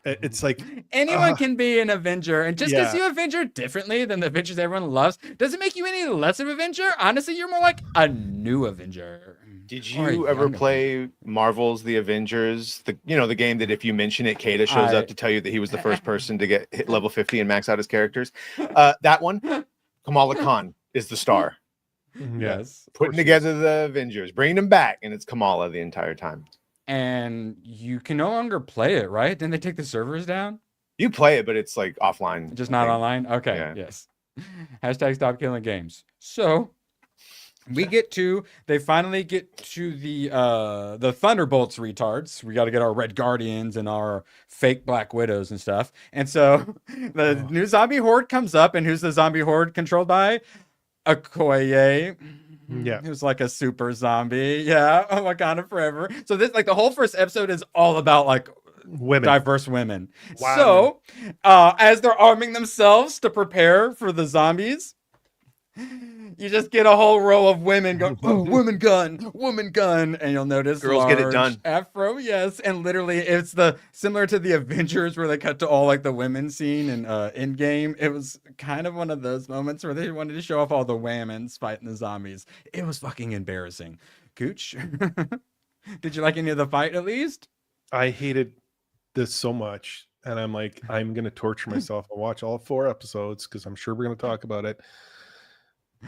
It's like anyone can be an Avenger, and just because you Avenger differently than the Avengers everyone loves doesn't make you any less of an Avenger. Honestly, you're more like a new Avenger. Did you ever play Marvel's The Avengers? The game that if you mention it, Kata shows up to tell you that he was the first person to hit level 50 and max out his characters. That one, Kamala Khan is the star. Yes, putting together the Avengers, bringing them back, and it's Kamala the entire time. And you can no longer play it, right? Didn't they take the servers down? You play it, but it's like offline. Just not online? Okay, yes. Hashtag stop killing games. So they finally get to the Thunderbolts retards. We got to get our Red Guardians and our fake Black Widows and stuff. And so the new zombie horde comes up, and who's the zombie horde controlled by? Okoye. Yeah, who's like a super zombie. Yeah, Wakanda forever. So this, like, the whole first episode is all about like women, diverse women. Wow. So as they're arming themselves to prepare for the zombies, you just get a whole row of women going, oh, woman gun, and you'll notice girls get it done. Afro, yes, and literally it's similar to the Avengers where they cut to all like the women scene in Endgame. It was kind of one of those moments where they wanted to show off all the women's fighting the zombies. It was fucking embarrassing. Cooch, did you like any of the fight at least? I hated this so much, and I'm like, I'm gonna torture myself and watch all 4 episodes because I'm sure we're gonna talk about it.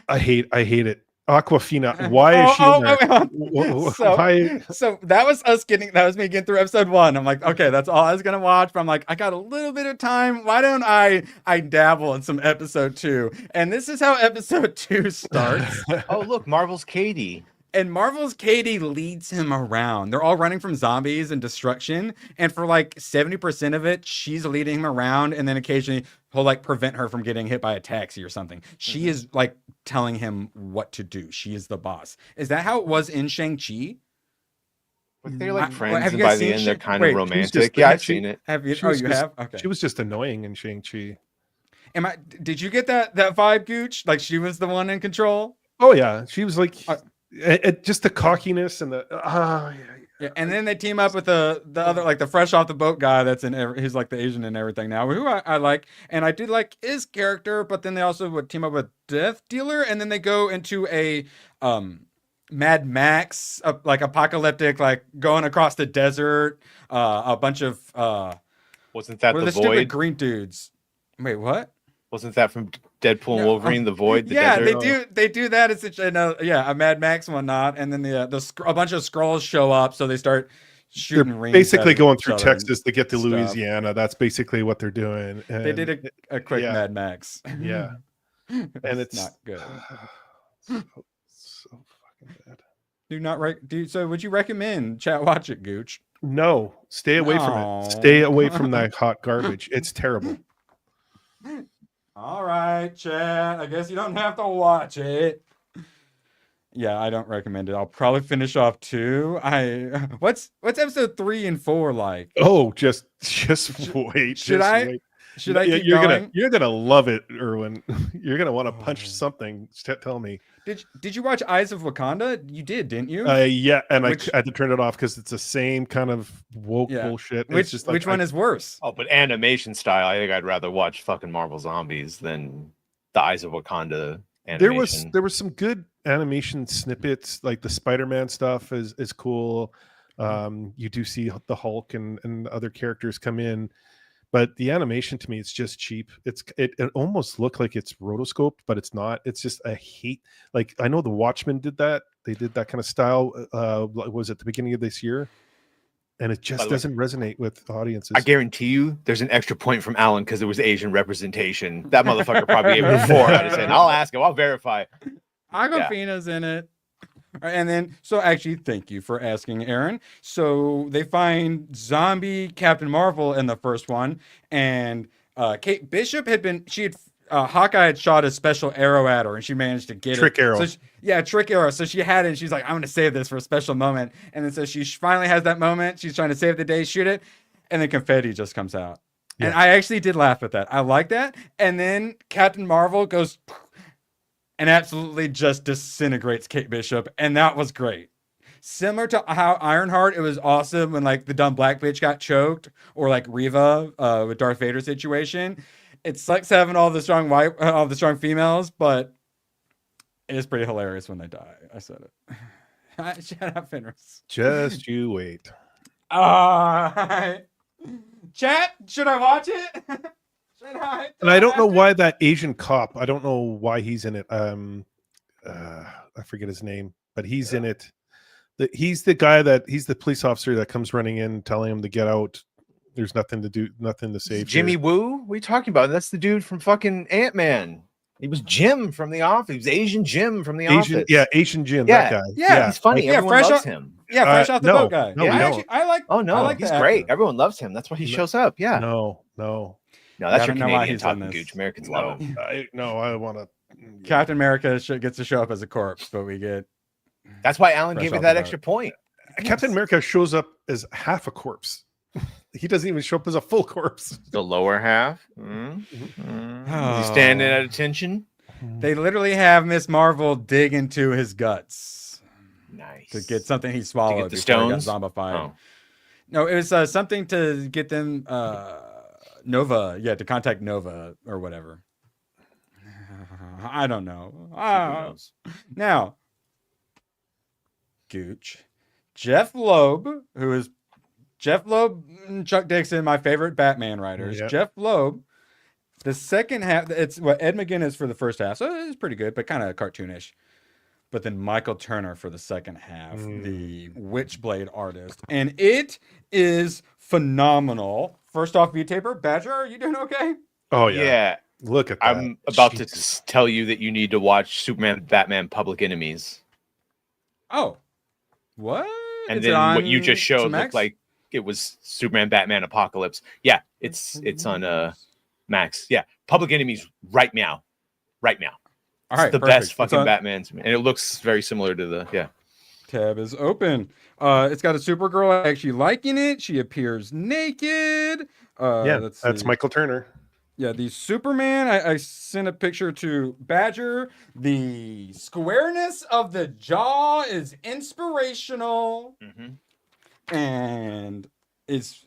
I hate it. Aquafina. Why is she in there? wait, hold on. Why? So that was me getting through episode 1. I'm like, okay, that's all I was gonna watch. But I'm like, I got a little bit of time. Why don't I dabble in some episode 2? And this is how episode 2 starts. Oh, look, Marvel's Katie. And Marvel's Katie leads him around. They're all running from zombies and destruction. And for like 70% of it, she's leading him around. And then occasionally he'll like prevent her from getting hit by a taxi or something. She is like telling him what to do. She is the boss. Is that how it was in Shang-Chi? But they're like friends, have and you guys by the seen end, they're Shang- kind wait, of who's romantic. just- Yeah, I've seen it. Have you? She Oh, was you just- have? Okay. She was just annoying in Shang-Chi. Did you get that vibe, Gooch? Like she was the one in control? Oh yeah, she was like just the cockiness and the Yeah, and then they team up with the other, like the fresh off the boat guy that's he's like the Asian and everything now, who I like, and I do like his character. But then they also would team up with Death Dealer, and then they go into a Mad Max, like apocalyptic, like going across the desert, a bunch of Wasn't that what are the the stupid Void? green dudes? Wait, what? Wasn't that from Deadpool and No, Wolverine? The Void. The Yeah, desert? they do that. It's a Mad Max one, not, and then a bunch of Skrulls show up, so they start shooting they're rings basically at going each through other Texas to get to and stuff. Louisiana. That's basically what they're doing. They And did a quick yeah. Mad Max. Yeah, and it's not good. so fucking bad. So would you recommend chat watch it, Gooch? No, stay away from No. it. Stay away from that hot garbage. It's terrible. All right, chat. I guess you don't have to watch it. Yeah, I don't recommend it. I'll probably finish off 2. What's episode 3 and 4 like? Oh, just wait. Should just I? wait. Should I keep you're going? you're gonna love it, Erwin. You're gonna want to punch something. Tell me. Did you watch Eyes of Wakanda? You did, didn't you? Yeah, and Which- I had to turn it off because it's the same kind of woke Yeah. bullshit. It's Which just like, which one is worse? Oh, but animation style, I think I'd rather watch fucking Marvel Zombies than the Eyes of Wakanda animation. there was some good animation snippets, like the Spider-Man stuff is cool. You do see the Hulk and other characters come in, but the animation to me, it's just cheap. It almost looked like it's rotoscoped, but it's not. It's just, I hate, like, I know the Watchmen did that. They did that kind of style. Was it the beginning of this year? And it just doesn't resonate with audiences. I guarantee you there's an extra point from Alan because it was Asian representation. That motherfucker probably gave it a 4 out of 10. I'll ask him. I'll verify. Aquafina's in it. And then, so actually, thank you for asking, Aaron. So they find zombie Captain Marvel in the first one, and Kate Bishop Hawkeye had shot a special arrow at her, and she managed to get Trick it. arrow. Trick arrow. So she had it, and she's like, I'm going to save this for a special moment. And then so she finally has that moment. She's trying to save the day, shoot it, and then confetti just comes out. Yeah. And I actually did laugh at that. I like that. And then Captain Marvel goes and absolutely just disintegrates Kate Bishop, and that was great. Similar to how Ironheart, it was awesome when like the dumb black bitch got choked, or like Reva with Darth Vader situation. It sucks having all the strong females, but it is pretty hilarious when they die. I said it. Shut up, Fenris. Just you wait. Chat, should I watch it? And I don't know why that Asian cop, I don't know why he's in it. I forget his name, but he's in it. He's the police officer that comes running in telling him to get out. There's nothing to do, nothing to save. Jimmy Woo? What are you talking about? That's the dude from fucking Ant-Man. He was Jim from The Office. He was Asian Jim from The Office. Yeah, Asian Jim, Yeah, that guy. yeah, he's funny. Everyone loves him. Yeah, fresh off the boat guy. No, Yeah, we don't. Oh no, I like he's the great. actor. Everyone loves him. That's why he shows up. Yeah. No, that's I your don't know why Canadian he's on talking, this. Gooch. Americans love him. I want to. Captain America gets to show up as a corpse, but we get. That's why Alan Fresh gave it off that the extra point. Captain America shows up as half a corpse. He doesn't even show up as a full corpse. The lower half. He's standing at attention. They literally have Miss Marvel dig into his guts. Nice. To get something he swallowed the before he got stones? zombified. Oh. No, it was something to get them Nova. Yeah, to contact Nova or whatever. I don't know. Now, Gooch. Jeff Loeb, who is Jeff Loeb and Chuck Dixon, my favorite Batman writers. Yep. Jeff Loeb, the second half, it's what Ed McGuinness for the first half, so it's pretty good, but kind of cartoonish. but then Michael Turner for the second half, the Witchblade artist. And it is phenomenal. First off, V-Taper, Badger, are you doing okay? Oh, yeah. Yeah. Look at that. I'm about Jesus. to tell you that you need to watch Superman, Batman, Public Enemies. Oh. What? And Is it then what on you just showed Max? looked like it was Superman, Batman, Apocalypse. Yeah, it's on Max. Yeah, Public Enemies right now. Right now. All right, It's the perfect. best fucking Batman to me. And it looks very similar to the Tab is open. It's got a Supergirl actually liking it. She appears naked. Let's that's see. Michael Turner. Yeah, the Superman. I sent a picture to Badger. The squareness of the jaw is inspirational. And it's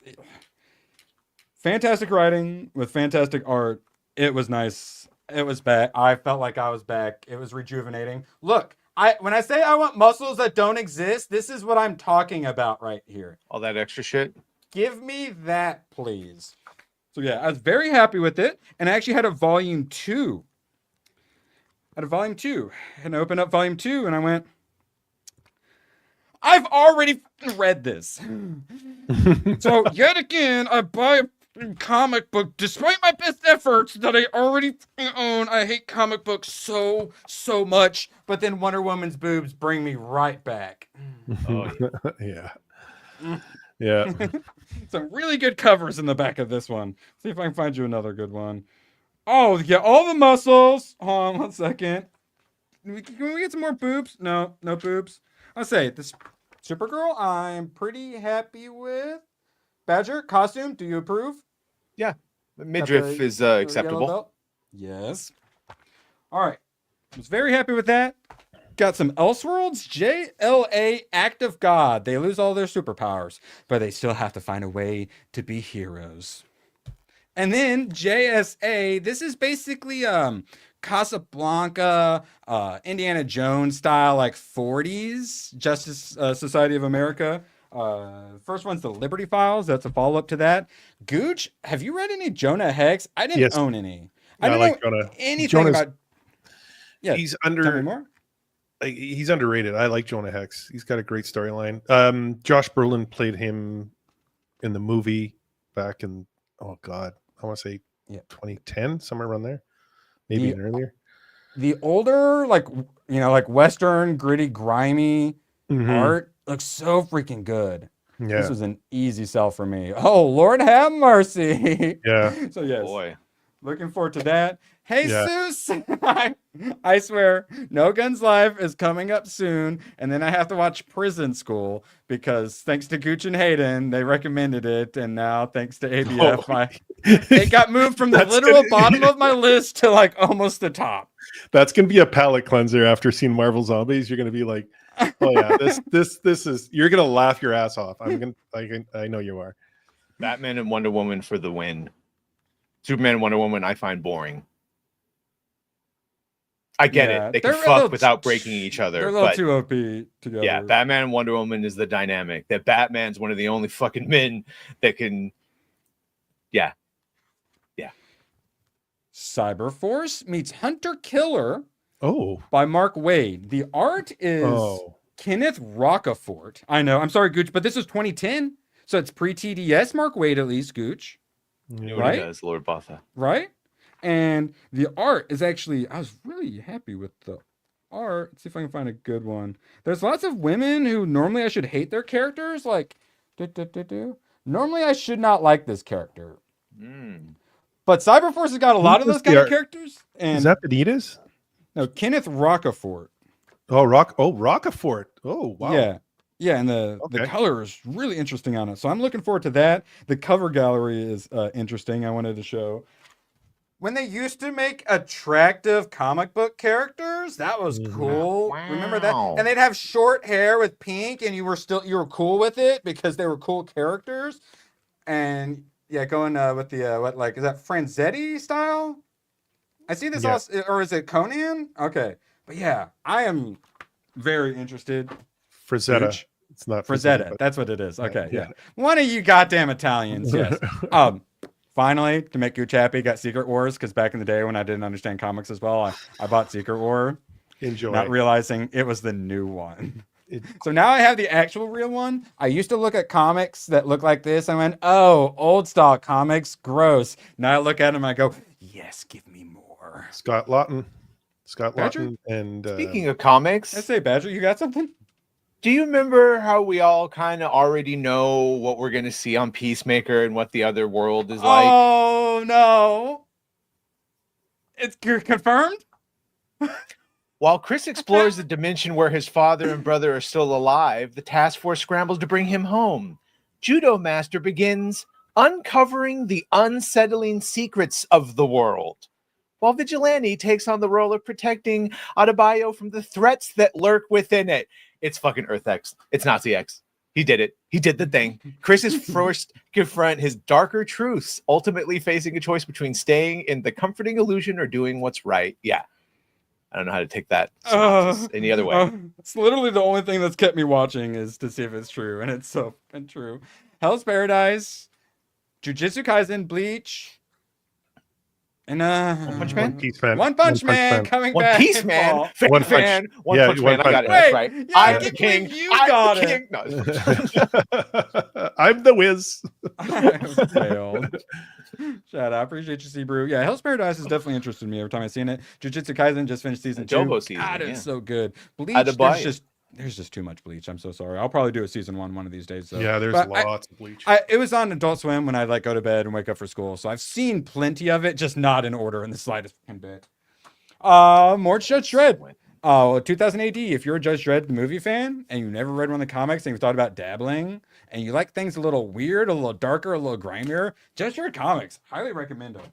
fantastic writing with fantastic art. It was nice. It was back. I felt like I was back. It was rejuvenating. Look, when I say I want muscles that don't exist, this is what I'm talking about right here. all that extra shit. Give me that, please. So yeah, I was very happy with it, and I actually had a volume 2. And I opened up volume 2, and I went, I've already read this. So yet again, I buy a comic book despite my best efforts that I already own. I hate comic books so much, but then Wonder Woman's boobs bring me right back. Oh, Yeah. Yeah. Some really good covers in the back of this one. See if I can find you another good one. Oh, yeah, all the muscles. Hold on 1 second. Can we get some more boobs? No boobs. I'll say this Supergirl, I'm pretty happy with. Badger, costume, do you approve? Yeah. The Got midriff the is yellow acceptable. belt? Yes. All right. I was very happy with that. Got some Elseworlds. JLA, Act of God. They lose all their superpowers, but they still have to find a way to be heroes. And then JSA. This is basically Casablanca, Indiana Jones style, like 40s Justice Society of America. First one's the Liberty Files. That's a follow up to that. Gooch, have you read any Jonah Hex? I didn't own any. I don't like know Jonah. anything about. Yeah, he's tell me more. He's underrated. I like Jonah Hex. He's got a great storyline. Josh Brolin played him in the movie back in I want to say 2010, somewhere around there, maybe even earlier. The older, like Western gritty, grimy art looks so freaking good. Yeah, this was an easy sell for me. Oh, Lord have mercy. Yeah. So yes, boy, looking forward to that. Hey, Seuss, I swear, No Guns Live is coming up soon, and then I have to watch Prison School because thanks to Gooch and Hayden, they recommended it, and now thanks to ABF, it got moved from the literal bottom of my list to like almost the top. That's gonna be a palate cleanser after seeing Marvel Zombies. You're gonna be like, oh yeah, this is. You're gonna laugh your ass off. I know you are. Batman and Wonder Woman for the win. Superman and Wonder Woman I find boring. I get it. They can fuck without breaking each other. They're a little too OP together. Yeah, Batman and Wonder Woman is the dynamic. That Batman's one of the only fucking men that can. Yeah. Cyberforce meets Hunter Killer. Oh. By Mark Waid. The art is Kenneth Rocafort. I know. I'm sorry, Gooch, but this is 2010, so it's pre-TDS. Mark Waid, at least, Gooch. Right? He does, Lord Botha. Right? And the art is actually, I was really happy with the art. Let's see if I can find a good one. There's lots of women who normally I should hate their characters. Like, normally I should not like this character. But Cyberforce has got a lot of those kind of characters. And is that Benitez? No, Kenneth Rocafort. Oh, Rocafort. Oh, wow. Yeah, and the color is really interesting on it. So I'm looking forward to that. The cover gallery is interesting. I wanted to show. When they used to make attractive comic book characters, that was cool. Wow. Remember that? And they'd have short hair with pink, and you were cool with it because they were cool characters. And yeah, going with the is that Franzetti style? I see this also, or is it Conan? Okay, but yeah, I am very interested. Frazetta. It's not Frazetta. That's what it is. Okay, yeah. One of you goddamn Italians. Yes. Finally, to make Gooch happy, got Secret Wars because back in the day when I didn't understand comics as well, I bought Secret War. Enjoy. not realizing it was the new one. It- So now I have the actual real one. I used to look at comics that look like this. I went, oh, old style comics, gross. Now I look at them and I go, yes, give me more. Scott Lawton. Scott Badger? Lawton and Speaking of comics, I say, Badger, you got something? do you remember how we all kind of already know what we're going to see on Peacemaker and what the other world is like? Oh, no. It's confirmed? While Chris explores the dimension where his father and brother are still alive, the task force scrambles to bring him home. Judo Master begins uncovering the unsettling secrets of the world, while Vigilante takes on the role of protecting Adebayo from the threats that lurk within it. It's fucking Earth X. It's Nazi X. He did it. He did the thing. Chris is forced to confront his darker truths, ultimately facing a choice between staying in the comforting illusion or doing what's right. Yeah. I don't know how to take that synopsis any other way. It's literally the only thing that's kept me watching is to see if it's true, and it's so true. Hell's Paradise, Jujutsu Kaisen, Bleach, and One Punch Man? One Piece Man. One Punch Man coming One back. Piece in Man. fall. One Punch. One Yeah, Punch One Man. I got Punch it. Man. That's right. Yeah, I'm I the can't king. believe you I'm got the it. king. No. I'm the whiz. I failed. Shout out. I appreciate you, Brew. Yeah, Hell's Paradise has definitely interested me every time I've seen it. Jujutsu Kaisen just finished season 2. Jobo season, God, it's yeah. so good. Bleach, Adebayo. there's just too much Bleach. I'm so sorry. I'll probably do a season one of these days. So. Yeah, there's But lots of Bleach. it was on Adult Swim when I like go to bed and wake up for school. So I've seen plenty of it, just not in order in the slightest bit. More Judge Dredd. 2000 AD. If you're a Judge Dredd the movie fan and you never read one of the comics and you've thought about dabbling and you like things a little weird, a little darker, a little grimier, Judge Dredd comics, highly recommend them.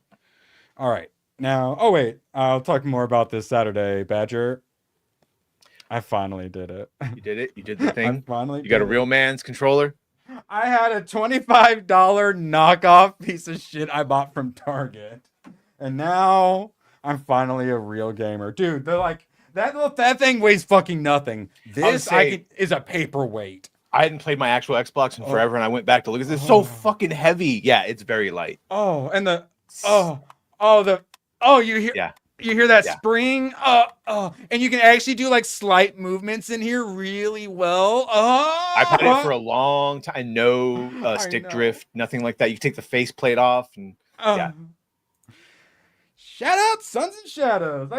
All right, now, oh wait, I'll talk more about this Saturday, Badger. I finally did it. You did it. You did the thing. Finally, You got a real man's controller. I had a $25 knockoff piece of shit I bought from Target, and now I'm finally a real gamer, dude. They're like. That thing weighs fucking nothing. This is a paperweight. I hadn't played my actual Xbox in forever, and I went back to look at this. It's so fucking heavy. Yeah, it's very light. Oh, and you hear that spring? And you can actually do like slight movements in here really well. I've had it for a long time. No stick drift, nothing like that. You can take the faceplate off, and yeah. Shout out Sons and Shadows.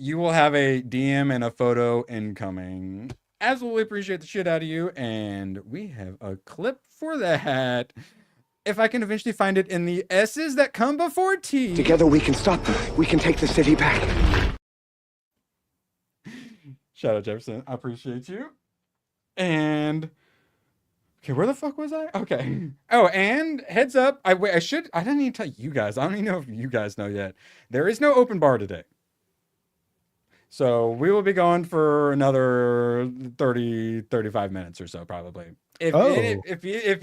You will have a DM and a photo incoming. As will we appreciate the shit out of you. And we have a clip for that. If I can eventually find it in the S's that come before T. Together we can stop them. We can take the city back. Shout out Jefferson. I appreciate you. And okay, where the fuck was I? Okay. Oh, and heads up. I didn't even tell you guys. I don't even know if you guys know yet. There is no open bar today. So we will be going for another 35 minutes or so, probably. If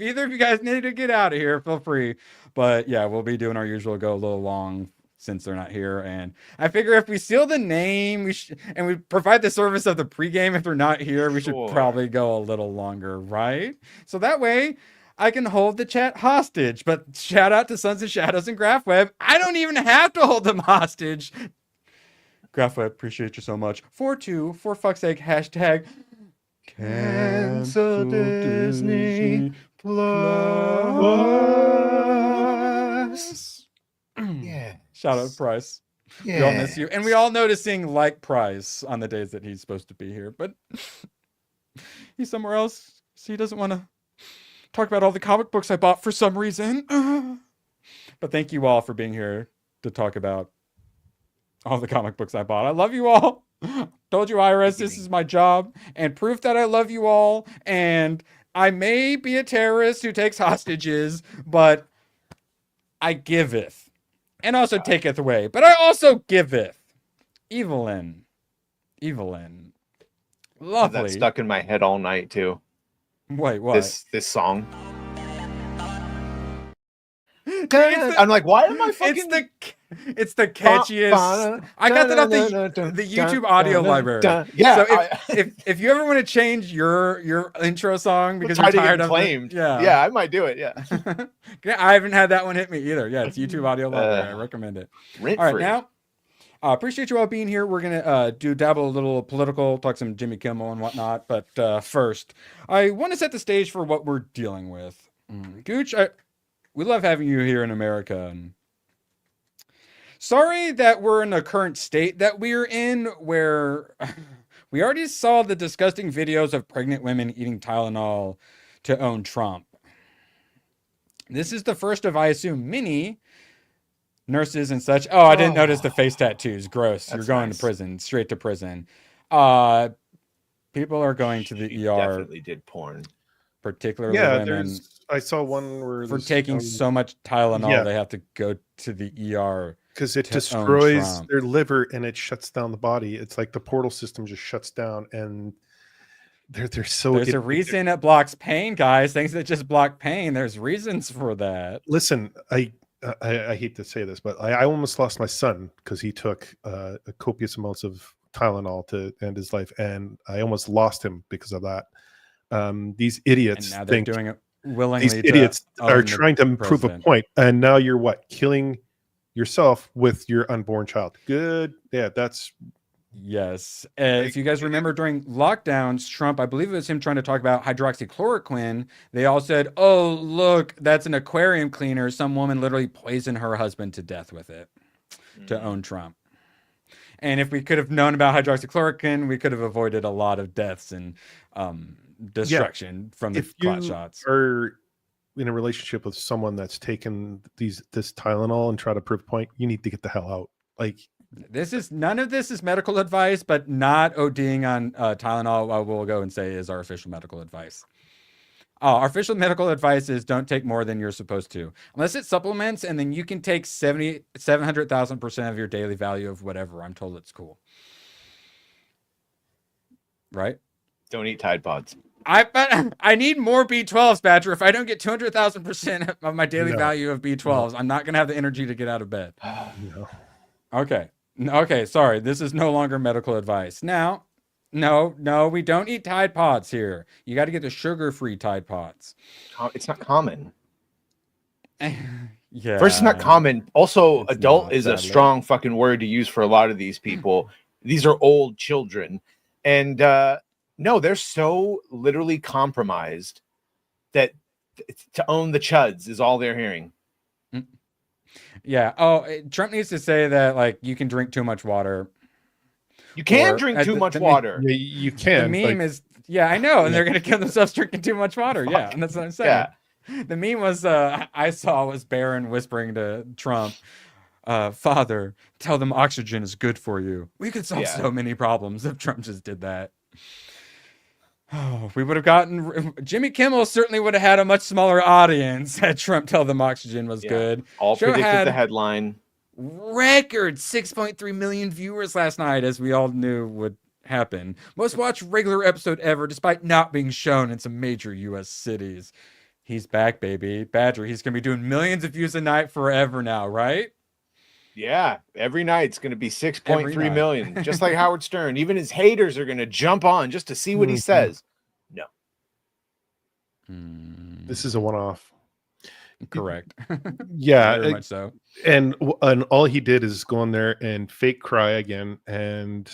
either of you guys need to get out of here, feel free. But yeah, we'll be doing our usual go a little long since they're not here. And I figure if we seal the name, and we provide the service of the pregame if they're not here, we should probably go a little longer, right? So that way I can hold the chat hostage. But shout out to Sons of Shadows and GraphWeb. I don't even have to hold them hostage. GraphWeb, appreciate you so much. For fuck's sake, hashtag Cancel Disney Plus. Yeah. Shout out Price. Yeah. We all miss you. And we all noticing like Price on the days that he's supposed to be here. But he's somewhere else. So he doesn't want to talk about all the comic books I bought for some reason. But thank you all for being here to talk about all the comic books I bought. I love you all. Told you, Iris, this is my job. And proof that I love you all. And I may be a terrorist who takes hostages, but I giveth. And also taketh away. But I also giveth. Evelyn. Lovely. That stuck in my head all night, too. Wait, what? This song. I'm like, why am I fucking... It's the catchiest. I got that off the YouTube audio library. Yeah. So if you ever want to change your intro song because you're tired of claimed. it, yeah, I might do it. Yeah. I haven't had that one hit me either. Yeah, it's YouTube audio library. I recommend it. All right, now Appreciate you all being here. We're gonna dabble a little political, talk some Jimmy Kimmel and whatnot. But first, I want to set the stage for what we're dealing with. Gooch, we love having you here in America. And sorry that we're in the current state that we're in, where we already saw the disgusting videos of pregnant women eating Tylenol to own Trump. This is the first of, I assume, many nurses and such. Oh, I didn't notice the face tattoos. Gross. You're going to prison, straight to prison. People are going to the ER. Definitely did porn. Particularly women. I saw one where for taking so much Tylenol, they have to go to the ER because it destroys their liver and it shuts down the body. It's like the portal system just shuts down, and they're so. There's a reason it blocks pain, guys. Things that just block pain. There's reasons for that. Listen, I hate to say this, but I almost lost my son because he took copious amounts of Tylenol to end his life, and I almost lost him because of that. These idiots and now they're doing it willingly. These idiots are trying to prove a point, and now you're killing yourself with your unborn child. Good, yeah, that's yes. If you guys remember during lockdowns, Trump, I believe it was him trying to talk about hydroxychloroquine. They all said, "Oh, look, that's an aquarium cleaner." Some woman literally poisoned her husband to death with it to own Trump. And if we could have known about hydroxychloroquine, we could have avoided a lot of deaths and destruction from the clot shots. Or in a relationship with someone that's taken this Tylenol and try to prove a point, you need to get the hell out. Like, none of this is medical advice, but not ODing on Tylenol, I will go and say, is our official medical advice. Our official medical advice is don't take more than you're supposed to, unless it supplements, and then you can take 700,000% of your daily value of whatever. I'm told it's cool. Right? Don't eat Tide Pods. I need more B12s, Badger. If I don't get 200,000% of my daily value of B12s, I'm not going to have the energy to get out of bed. No. Okay. Sorry. This is no longer medical advice. Now, no, we don't eat Tide Pods here. You got to get the sugar-free Tide Pods. It's not common. Yeah. First, it's not common. Also, adult is a strong fucking word to use for a lot of these people. These are old children. And no, they're so literally compromised that to own the chuds is all they're hearing. Yeah. Oh, Trump needs to say that, like, you can drink too much water. You can drink too much water. Yeah, you can. The meme is, I know, and they're going to kill themselves drinking too much water. Yeah, and that's what I'm saying. Yeah. The meme was, I saw was Barron whispering to Trump, Father, tell them oxygen is good for you. We could solve so many problems if Trump just did that. Oh, we would have gotten Jimmy Kimmel certainly would have had a much smaller audience had Trump tell them oxygen was good. All predicted the headline. Record 6.3 million viewers last night, as we all knew would happen. Most watched regular episode ever, despite not being shown in some major U.S. cities. He's back, baby. Badger, he's going to be doing millions of views a night forever now, right? Yeah, every night's going to be 6.3 million, just like Howard Stern. Even his haters are going to jump on just to see what he says. No. This is a one-off. Correct. Yeah, very much so. And all he did is go in there and fake cry again. And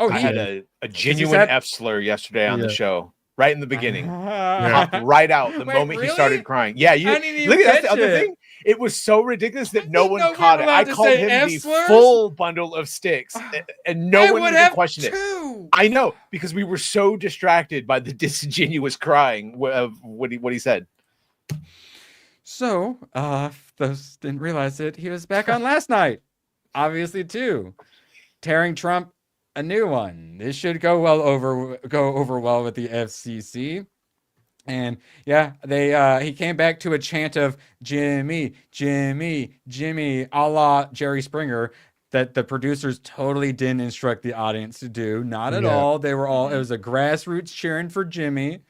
I had a genuine F slur yesterday on the show. Right in the beginning, right out the moment he started crying. Yeah, you look at that. The other thing, it was so ridiculous that no one caught it. I called him the full bundle of sticks, and no one even questioned it. I know, because we were so distracted by the disingenuous crying of what he said. So, those didn't realize it, he was back on last night, obviously too, tearing Trump a new one. This should go over well with the FCC. And yeah, he came back to a chant of Jimmy, Jimmy, Jimmy, a la Jerry Springer, that the producers totally didn't instruct the audience to do. Not at all. They were all, it was a grassroots cheering for Jimmy.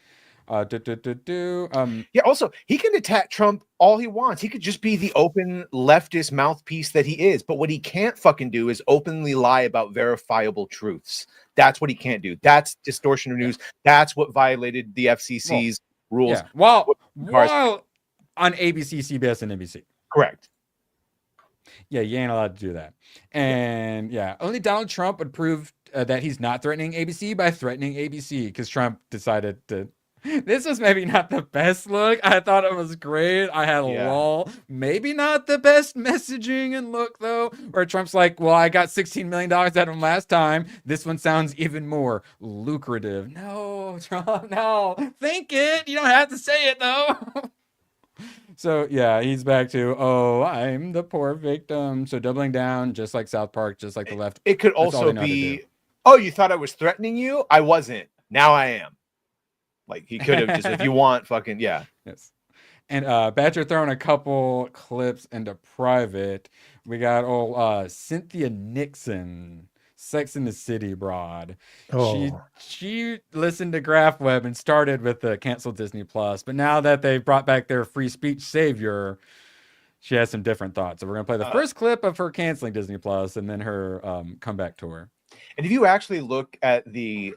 Also, he can attack Trump all he wants. He could just be the open leftist mouthpiece that he is. But what he can't fucking do is openly lie about verifiable truths. That's what he can't do. That's distortion of news. That's what violated the FCC's rules. Yeah. While on ABC, CBS, and NBC. Correct. Yeah, you ain't allowed to do that. And yeah, only Donald Trump would prove that he's not threatening ABC by threatening ABC because Trump decided to. This was maybe not the best look. I thought it was great. I had a lull. Maybe not the best messaging and look, though, where Trump's like, well, I got $16 million out of him last time. This one sounds even more lucrative. No, Trump, no. Think it. You don't have to say it, though. So, yeah, he's back to, oh, I'm the poor victim. So doubling down, just like South Park, just like the left. It could also be, oh, you thought I was threatening you? I wasn't. Now I am. Like, he could have just, if you want, fucking, yeah. Yes. And Badger throwing a couple clips into private. We got old Cynthia Nixon, Sex in the City broad. Oh. She listened to Graph Web and started with the cancel Disney Plus, but now that they brought back their free speech savior, she has some different thoughts. So we're gonna play the first clip of her canceling Disney Plus and then her comeback tour. And if you actually look at the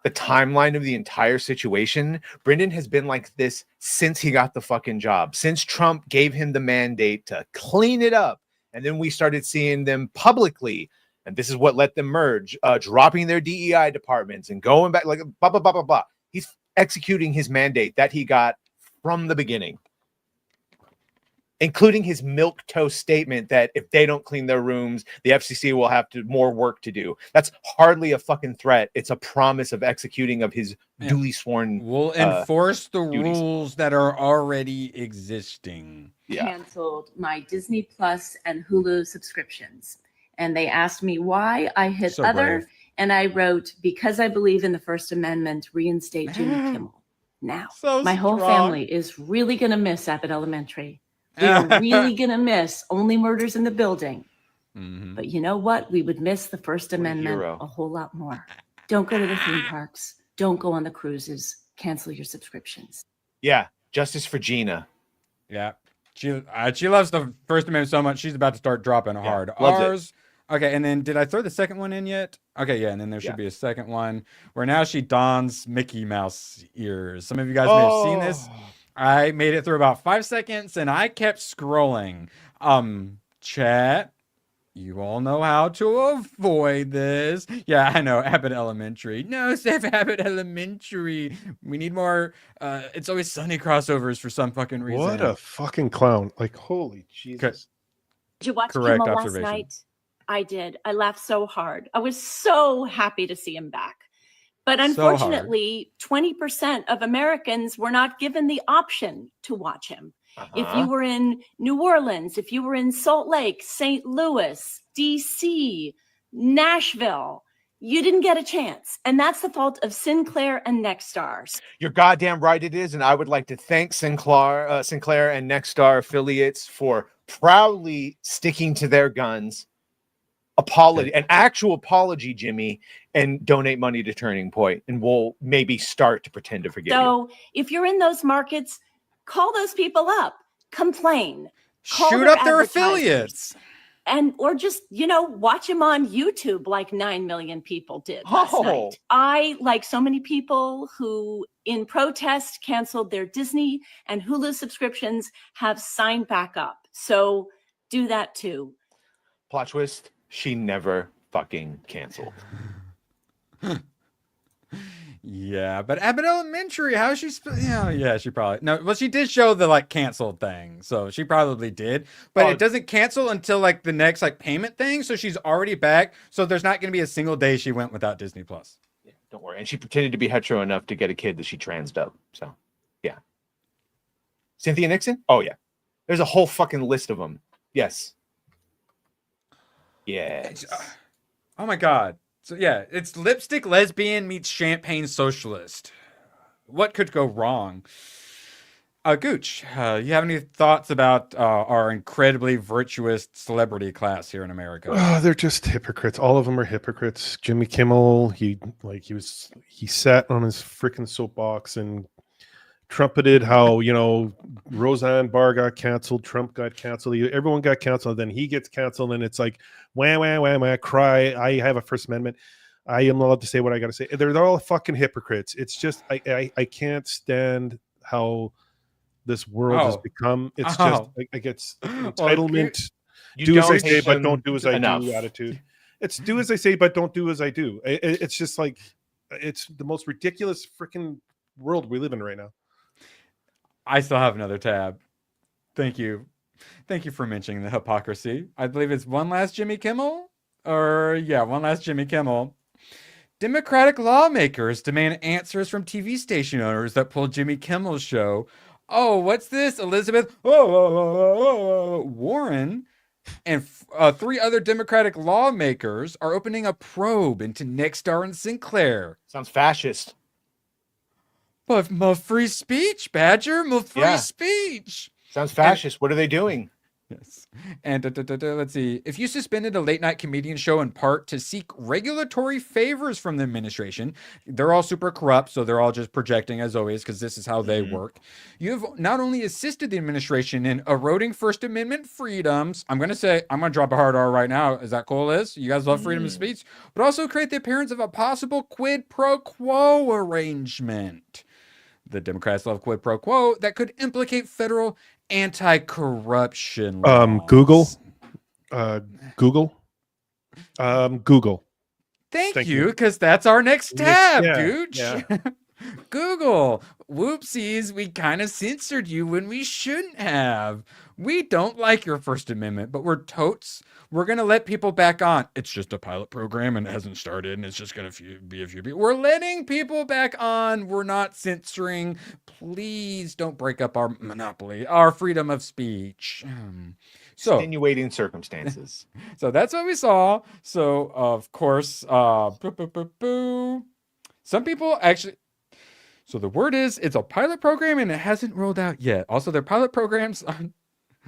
timeline of the entire situation, Brendan has been like this since he got the fucking job, since Trump gave him the mandate to clean it up. And then we started seeing them publicly, and this is what let them merge, dropping their DEI departments and going back, like blah, blah, blah, blah, blah. He's executing his mandate that he got from the beginning, including his milquetoast statement that if they don't clean their rooms, the FCC will have more work to do. That's hardly a fucking threat. It's a promise of executing of his duly sworn. We'll enforce the rules that are already existing. Canceled my Disney Plus and Hulu subscriptions. And they asked me why. I hit So other, brave. and I wrote, because I believe in the First Amendment, reinstate Jimmy Kimmel. Now, So my whole strong. family is really going to miss Abbott Elementary. We are really going to miss Only Murders in the Building. But you know what? We would miss the First Amendment hero. a whole lot more. Don't go to the theme parks. Don't go on the cruises. Cancel your subscriptions. Yeah, justice for Gina. Yeah. She loves the First Amendment so much, she's about to start dropping hard. loves it. Ours. Okay, and then did I throw the second one in yet? Okay, yeah, and then there should be a second one where now she dons Mickey Mouse ears. Some of you guys may have seen this. I made it through about 5 seconds and I kept scrolling. Chat, you all know how to avoid this. Yeah, I know, Abbott Elementary. No, save Abbott Elementary. We need more It's Always Sunny crossovers for some fucking reason. What a fucking clown. Like, holy Jesus. Did you watch Correct Kimmel observation. last night? I did. I laughed so hard. I was so happy to see him back. But unfortunately, 20% of Americans were not given the option to watch him. If you were in New Orleans, if you were in Salt Lake, St. Louis, DC, Nashville, you didn't get a chance. And that's the fault of Sinclair and Nextstars. You're goddamn right it is, and I would like to thank Sinclair and Nextstar affiliates for proudly sticking to their guns. An actual apology, Jimmy, and donate money to Turning Point, and we'll maybe start to pretend to forgive you. So if you're in those markets, call those people up, complain, call Shoot their up their advertisers, affiliates. and or just watch them on YouTube like 9 million people did last night. I, like so many people who in protest canceled their Disney and Hulu subscriptions, have signed back up. So do that too. Plot twist, she never fucking canceled. Yeah, but Abbott Elementary, how is she? Yeah, she probably well. She did show the canceled thing, so she probably did. But it doesn't cancel until the next payment thing. So she's already back. So there's not going to be a single day she went without Disney Plus. Yeah, don't worry. And she pretended to be hetero enough to get a kid that she transed up. So yeah. Cynthia Nixon? Oh yeah. There's a whole fucking list of them. Yes. Yes. Oh my god. So yeah, it's lipstick lesbian meets champagne socialist. What could go wrong? Gooch, you have any thoughts about our incredibly virtuous celebrity class here in America? Oh, they're just hypocrites. All of them are hypocrites. Jimmy Kimmel, he sat on his freaking soapbox and trumpeted how Roseanne Barr got canceled, Trump got canceled, everyone got canceled, then he gets canceled, and it's like wah wah wah wah, cry. I have a First Amendment. I am allowed to say what I got to say. They're all fucking hypocrites. It's just I can't stand how this world has become. It's just it's entitlement. do as I don't say, but them don't do as I enough. do attitude. It's do as I say, but don't do as I do. It's just like, it's the most ridiculous freaking world we live in right now. I still have another tab. Thank you. Thank you for mentioning the hypocrisy. I believe it's One Last Jimmy Kimmel. One Last Jimmy Kimmel. Democratic lawmakers demand answers from TV station owners that pulled Jimmy Kimmel's show. Oh, what's this? Elizabeth Warren and 3 other Democratic lawmakers are opening a probe into Nexstar and Sinclair. Sounds fascist. But my free speech, Badger, my free speech. Sounds fascist. What are they doing? Yes. And let's see. If you suspended a late night comedian show in part to seek regulatory favors from the administration, they're all super corrupt, so they're all just projecting as always, because this is how they work. You've not only assisted the administration in eroding First Amendment freedoms. I'm going to drop a hard R right now. Is that cool, Liz? You guys love freedom of speech, but also create the appearance of a possible quid pro quo arrangement. The Democrats love quid pro quo that could implicate federal anti-corruption laws. Google. Thank you, because that's our next tab, dude. Yeah. Google. Whoopsies, we kind of censored you when we shouldn't have. We don't like your First Amendment, but we're going to let people back on. It's just a pilot program and it hasn't started and it's just going to be a few people. We're letting people back on. We're not censoring. Please don't break up our monopoly, our freedom of speech. Extenuating circumstances. So that's what we saw. So, of course, some people actually... So the word is, it's a pilot program and it hasn't rolled out yet. Also, their pilot programs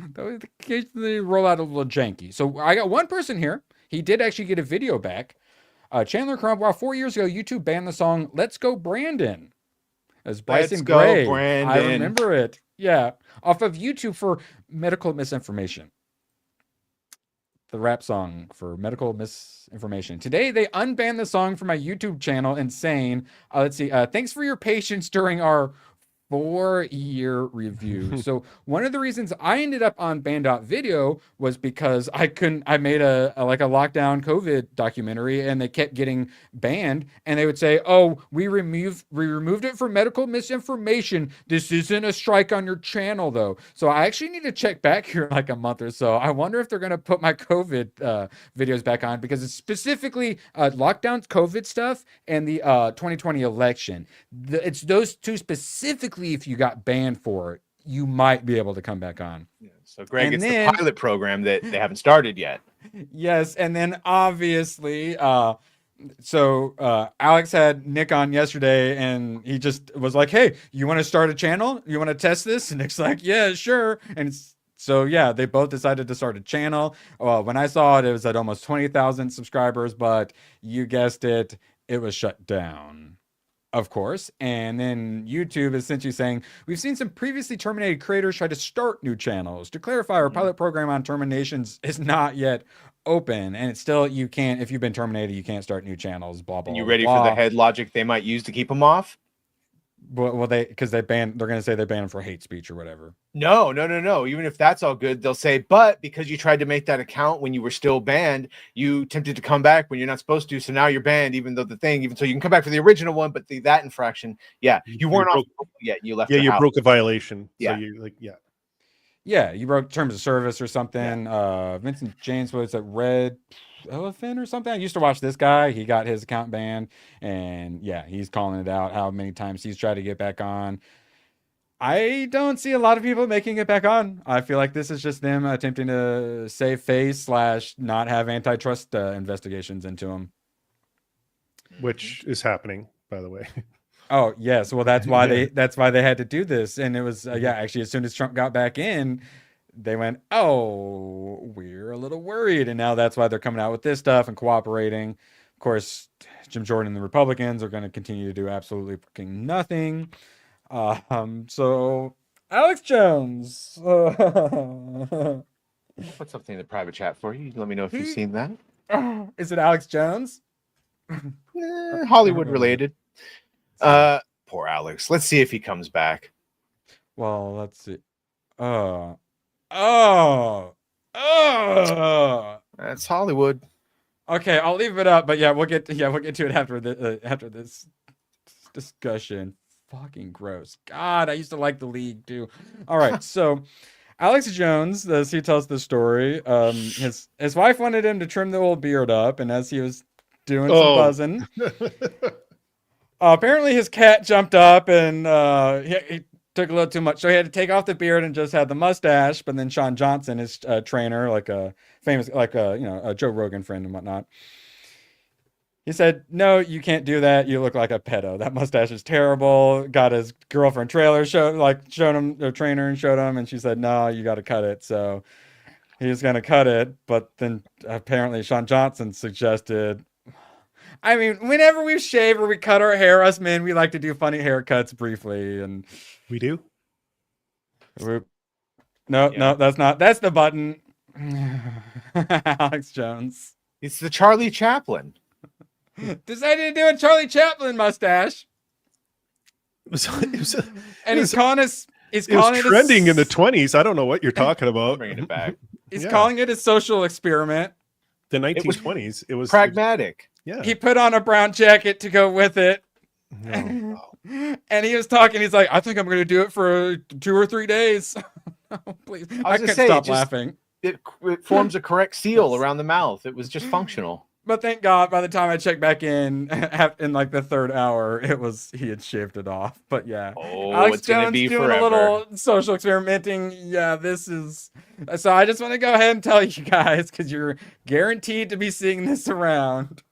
occasionally roll out a little janky. So I got one person here. He did actually get a video back. Chandler Cromwell, 4 years ago, YouTube banned the song "Let's Go Brandon" as Bryson Gray. I remember it. Yeah, off of YouTube for medical misinformation. The rap song for medical misinformation. Today, they unbanned the song from my YouTube channel and saying, thanks for your patience during our 4-year review. So one of the reasons I ended up on Banned.video was because I made a lockdown COVID documentary and they kept getting banned and they would say, oh, we removed it for medical misinformation. This isn't a strike on your channel though. So I actually need to check back here in like a month or so. I wonder if they're going to put my COVID videos back on because it's specifically lockdowns, COVID stuff, and the 2020 election. It's those two specifically. If you got banned for it, you might be able to come back on. Yeah, so Greg, it's the pilot program that they haven't started yet. Yes, and then obviously, Alex had Nick on yesterday, and he just was like, "Hey, you want to start a channel? You want to test this?" And Nick's like, "Yeah, sure." And they both decided to start a channel. When I saw it, it was at almost 20,000 subscribers, but you guessed it, it was shut down. Of course. And then YouTube is essentially saying, we've seen some previously terminated creators try to start new channels. To clarify, our pilot program on terminations is not yet open. And it's still, you can't, if you've been terminated, you can't start new channels, blah, blah, blah. You blah, ready blah. for the head logic they might use to keep them off? Well, they're going to say they banned them for hate speech or whatever. No. Even if that's all good, they'll say, but because you tried to make that account when you were still banned, you attempted to come back when you're not supposed to. So now you're banned, even so you can come back for the original one, but that infraction, you weren't off yet. You left. Yeah, you broke a violation. Yeah. So you Yeah, you broke terms of service or something. Yeah. Vincent James was at Red Elephant or something. I used to watch this guy. He got his account banned, and yeah, he's calling it out how many times he's tried to get back on. I don't see a lot of people making it back on. I feel like this is just them attempting to save face / not have antitrust investigations into them, which is happening, by the way. Oh yes, well that's why they had to do this, and it was actually as soon as Trump got back in, they went, oh, we're a little worried, and now that's why they're coming out with this stuff and cooperating. Of course, Jim Jordan and the Republicans are going to continue to do absolutely fucking nothing. So Alex Jones, I'll put something in the private chat for you. Let me know if you've seen that. Is it Alex Jones? Hollywood related. Poor Alex. Let's see if he comes back. Well, let's see. That's Hollywood. Okay, I'll leave it up, but we'll get to it after this discussion. Fucking gross. God, I used to like the league too. All right, so Alex Jones, as he tells the story, his wife wanted him to trim the old beard up, and as he was doing some buzzing, apparently his cat jumped up and he took a little too much, so he had to take off the beard and just had the mustache. But then Sean Johnson, his trainer, like a famous, a Joe Rogan friend and whatnot, he said, "No, you can't do that. You look like a pedo. That mustache is terrible." Got his girlfriend trailer showed him the trainer and showed him, and she said, "No, you got to cut it." So he's gonna cut it, but then apparently Sean Johnson suggested. I mean, whenever we shave or we cut our hair, us men, we like to do funny haircuts briefly, and we do. No, that's not. That's the button. Alex Jones. It's the Charlie Chaplin. Decided to do a Charlie Chaplin mustache. He's calling us. It was trending in the 20s. I don't know what you're talking about. Bringing it back. He's calling it a social experiment. The 1920s. It was pragmatic. Yeah. He put on a brown jacket to go with it. No. And he was talking. He's like, "I think I'm going to do it for 2 or 3 days." Oh, please. I couldn't stop laughing. It forms a correct seal around the mouth. It was just functional. But thank God, by the time I checked back in like the 3rd hour, he had shaved it off. But yeah, Alex Jones doing forever. A little social experimenting. Yeah, this is. So I just want to go ahead and tell you guys, because you're guaranteed to be seeing this around.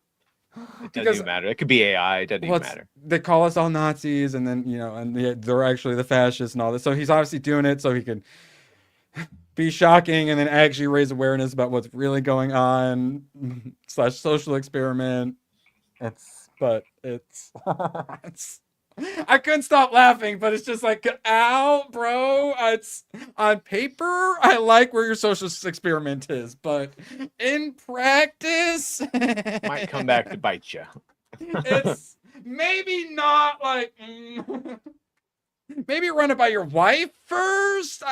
It doesn't even matter. It could be AI. It doesn't even matter. They call us all Nazis, and then they're actually the fascists and all this. So he's obviously doing it so he can be shocking and then actually raise awareness about what's really going on / social experiment. It's I couldn't stop laughing, but it's just like, ow, bro. It's on paper, I like where your social experiment is, but in practice, might come back to bite you. It's maybe not like. Maybe run it by your wife first.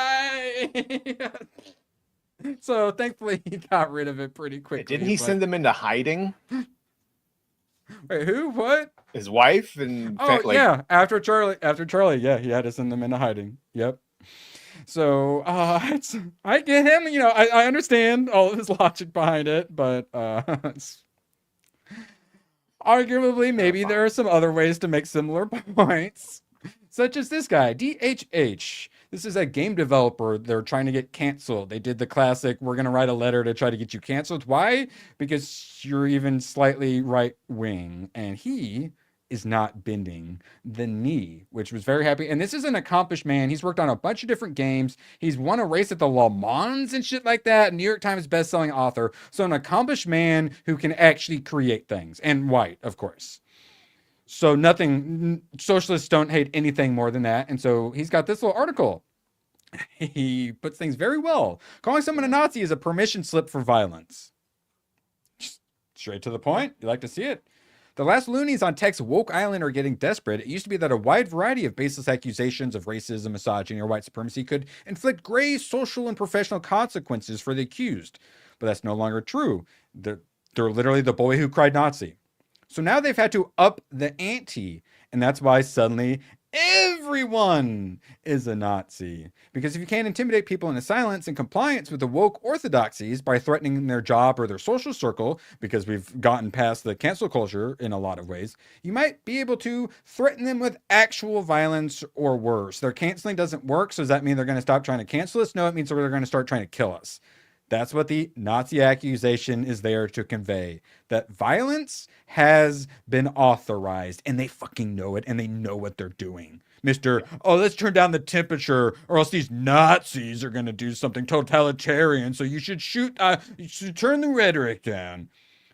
So thankfully he got rid of it pretty quickly. Didn't he send them into hiding? Wait, who? What? His wife and yeah, after Charlie, yeah, he had to send them into hiding. Yep. So I get him. I understand all of his logic behind it, but arguably maybe there are some other ways to make similar points. Such as this guy, DHH. This is a game developer. They're trying to get canceled. They did the classic, we're going to write a letter to try to get you canceled. Why? Because you're even slightly right-wing. And he is not bending the knee, which was very happy. And this is an accomplished man. He's worked on a bunch of different games. He's won a race at the Le Mans and shit like that. New York Times best-selling author. So an accomplished man who can actually create things. And white, of course. So socialists don't hate anything more than that. And so he's got this little article. He puts things very well. Calling someone a Nazi is a permission slip for violence. Just straight to the point. You like to see it. The last loonies on Tech's woke island are getting desperate. It used to be that a wide variety of baseless accusations of racism, misogyny, or white supremacy could inflict grave social and professional consequences for the accused. But that's no longer true. They're literally the boy who cried Nazi. So now they've had to up the ante, and that's why suddenly everyone is a Nazi. Because if you can't intimidate people into silence and compliance with the woke orthodoxies by threatening their job or their social circle, because we've gotten past the cancel culture in a lot of ways, you might be able to threaten them with actual violence or worse. Their canceling doesn't work, so does that mean they're going to stop trying to cancel us? No, it means they're going to start trying to kill us. That's what the Nazi accusation is there to convey. That violence has been authorized, and they fucking know it, and they know what they're doing. Let's turn down the temperature, or else these Nazis are going to do something totalitarian, so you should turn the rhetoric down.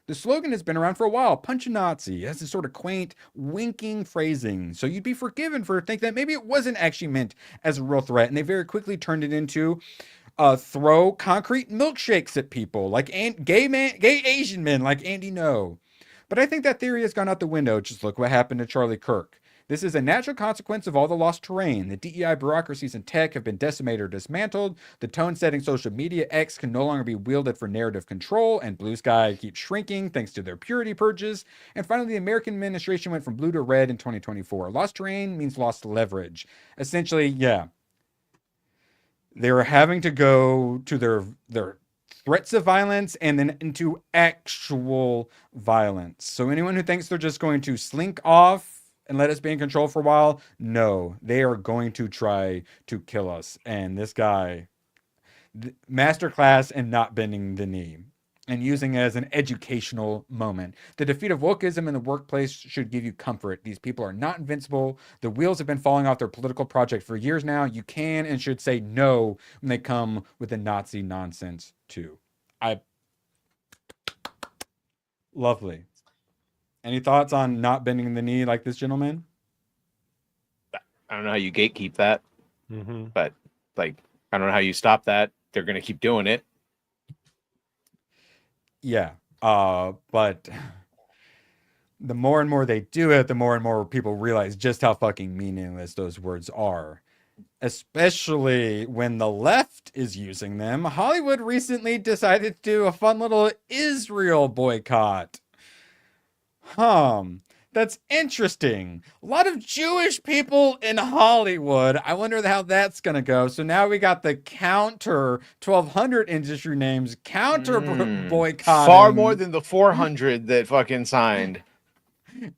The slogan has been around for a while. Punch a Nazi. It has this sort of quaint, winking phrasing. So you'd be forgiven for thinking that maybe it wasn't actually meant as a real threat, and they very quickly turned it into throw concrete milkshakes at people, like gay Asian men like Andy No. But I think that theory has gone out the window. Just look what happened to Charlie Kirk. This is a natural consequence of all the lost terrain. The DEI bureaucracies in tech have been decimated or dismantled. The tone-setting social media X can no longer be wielded for narrative control, and Blue Sky keeps shrinking thanks to their purity purges. And finally, the American administration went from blue to red in 2024. Lost terrain means lost leverage. Essentially, yeah. They were having to go to their threats of violence and then into actual violence. So anyone who thinks they're just going to slink off and let us be in control for a while, no, they are going to try to kill us. And this guy, masterclass in not bending the knee and using it as an educational moment. The defeat of wokeism in the workplace should give you comfort. These people are not invincible. The wheels have been falling off their political project for years now. You can and should say no when they come with the Nazi nonsense too. Lovely. Any thoughts on not bending the knee like this gentleman? I don't know how you gatekeep that, but like, I don't know how you stop that. They're going to keep doing it. Yeah. But the more and more they do it, the more and more people realize just how fucking meaningless those words are. Especially when the left is using them. Hollywood recently decided to do a fun little Israel boycott. That's interesting. A lot of Jewish people in Hollywood. I wonder how that's going to go. So now we got the counter 1,200 industry names counter boycotting. Far more than the 400 that fucking signed.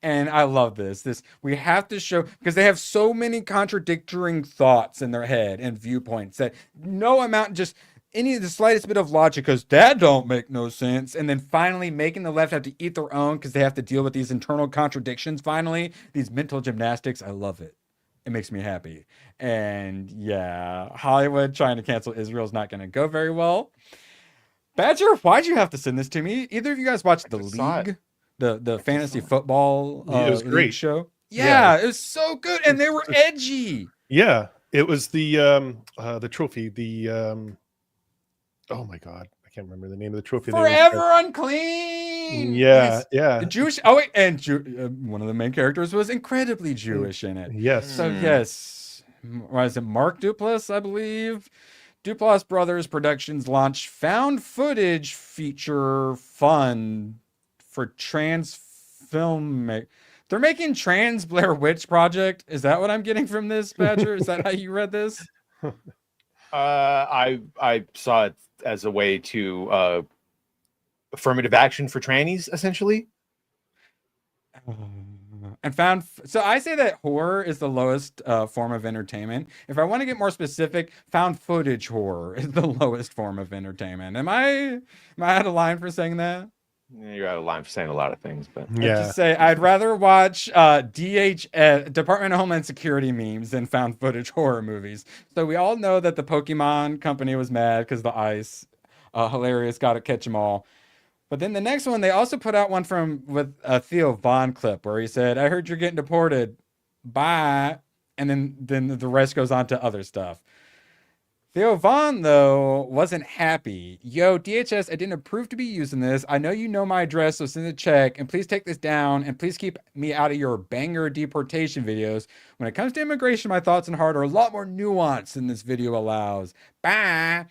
And I love this. We have to show, because they have so many contradictory thoughts in their head and viewpoints that no amount, just any of the slightest bit of logic goes, that don't make no sense. And then finally making the left have to eat their own because they have to deal with these internal contradictions. Finally, these mental gymnastics. I love it. It makes me happy. And yeah, Hollywood trying to cancel Israel is not going to go very well. Badger, why'd you have to send this to me? Either of you guys watched The League? The fantasy football it was great show. Yeah, it was so good, and they were edgy. Yeah, it was the trophy. Oh my god, I can't remember the name of the trophy. Forever Unclean. Yeah, yeah. The Jewish. Oh wait, and one of the main characters was incredibly Jewish in it. Yes. So yes, was it Mark Duplass? I believe. Duplass Brothers Productions launched found footage feature fund for trans film. They're making trans Blair Witch Project. Is that what I'm getting from this, Badger? Is that how you read this? I saw it as a way to affirmative action for trannies, essentially. And so I say that horror is the lowest form of entertainment. If I want to get more specific, found footage horror is the lowest form of entertainment. Am I out of line for saying that? You're out of line for saying a lot of things, but yeah. Just say I'd rather watch DHS, Department of Homeland Security memes than found footage horror movies. So we all know that the Pokemon company was mad because the ice, hilarious, got to catch them all. But then the next one, they also put out one with a Theo Von clip where he said, "I heard you're getting deported. Bye." And then the rest goes on to other stuff. Theo Von, though, wasn't happy. "Yo, DHS, I didn't approve to be using this. I know you know my address, so send a check. And please take this down. And please keep me out of your banger deportation videos. When it comes to immigration, my thoughts and heart are a lot more nuanced than this video allows. Bye."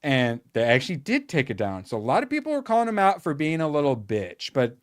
And they actually did take it down. So a lot of people were calling him out for being a little bitch. But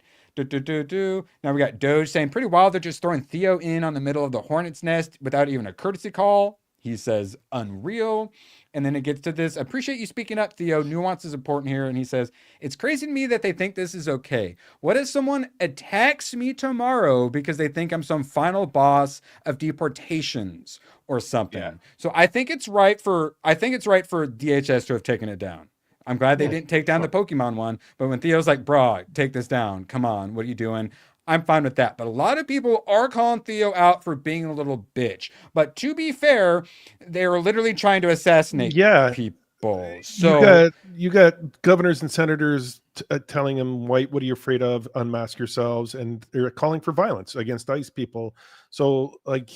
now we got Doge saying, "Pretty wild. They're just throwing Theo in on the middle of the hornet's nest without even a courtesy call." He says, "Unreal." And then it gets to this, "Appreciate you speaking up, Theo. Nuance is important here." And he says, "It's crazy to me that they think this is okay. What if someone attacks me tomorrow because they think I'm some final boss of deportations or something?" Yeah. So I think it's right for DHS to have taken it down. I'm glad they didn't take down the Pokemon one. But when Theo's like, "Bro, take this down. Come on. What are you doing?" I'm fine with that. But a lot of people are calling Theo out for being a little bitch. But to be fair, they were literally trying to assassinate people. So you got governors and senators telling them, "White, what are you afraid of? Unmask yourselves." And they're calling for violence against ICE people. So like,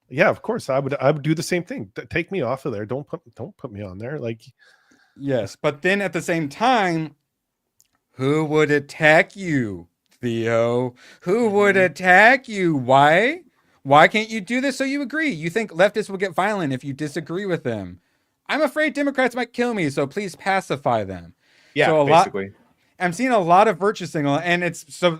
yeah, of course I would do the same thing. Take me off of there. Don't put me on there. Like, yes. But then at the same time, who would attack you, Theo? Who would attack you? Why? Why can't you do this so you agree? You think leftists will get violent if you disagree with them. I'm afraid Democrats might kill me, so please pacify them. Yeah, so basically. I'm seeing a lot of virtue signal, and it's so,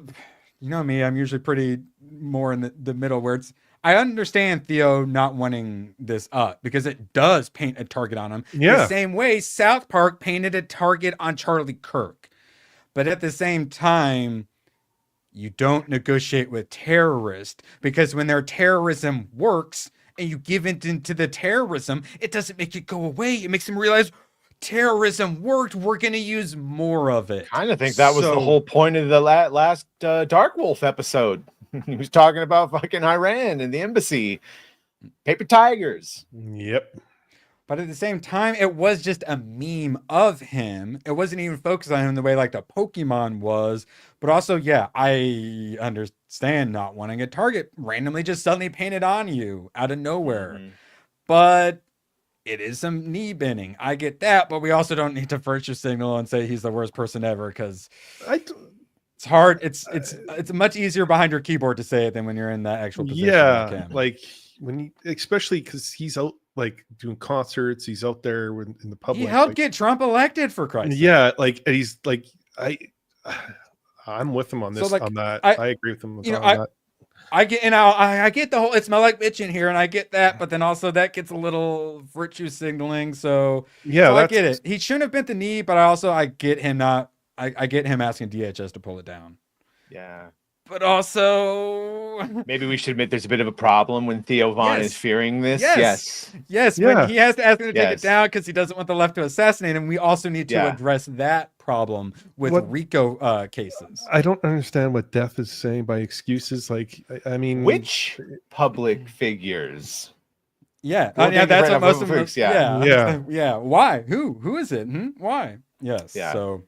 you know me, I'm usually pretty more in the middle where I understand Theo not wanting this up because it does paint a target on him. Yeah. The same way South Park painted a target on Charlie Kirk. But at the same time, you don't negotiate with terrorists because when their terrorism works and you give into the terrorism, it doesn't make it go away. It makes them realize terrorism worked. We're going to use more of it. I kind of think that was the whole point of the last Dark Wolf episode. He was talking about fucking Iran and the embassy. Paper tigers. Yep. But at the same time, it was just a meme of him. It wasn't even focused on him the way like the Pokemon was. But also, yeah, I understand not wanting a target randomly just suddenly painted on you out of nowhere. Mm-hmm. But it is some knee bending. I get that, but we also don't need to virtue signal and say he's the worst person ever because it's hard. It's much easier behind your keyboard to say it than when you're in that actual position. Yeah, like when you, especially because he's out like doing concerts, he's out there in the public. He helped like, get Trump elected, for Christ's sake. Yeah, like and he's like I'm with him on this. So, like, on that, I agree with him on that. I get the whole "it smell like bitch in here," and I get that, but then also that gets a little virtue signaling. So yeah, I get it. He shouldn't have bent the knee, but I get him not. I get him asking DHS to pull it down. Yeah. But also, maybe we should admit there's a bit of a problem when Theo Von is fearing this. Yes. Yeah. When he has to ask him to take it down because he doesn't want the left to assassinate him. We also need to address that problem with RICO cases. I don't understand what Death is saying by excuses. Like, I mean, which public figures? Yeah, Well, that's what most of them. freaks, yeah. Why? Who is it? Why? Yes. Yeah. So.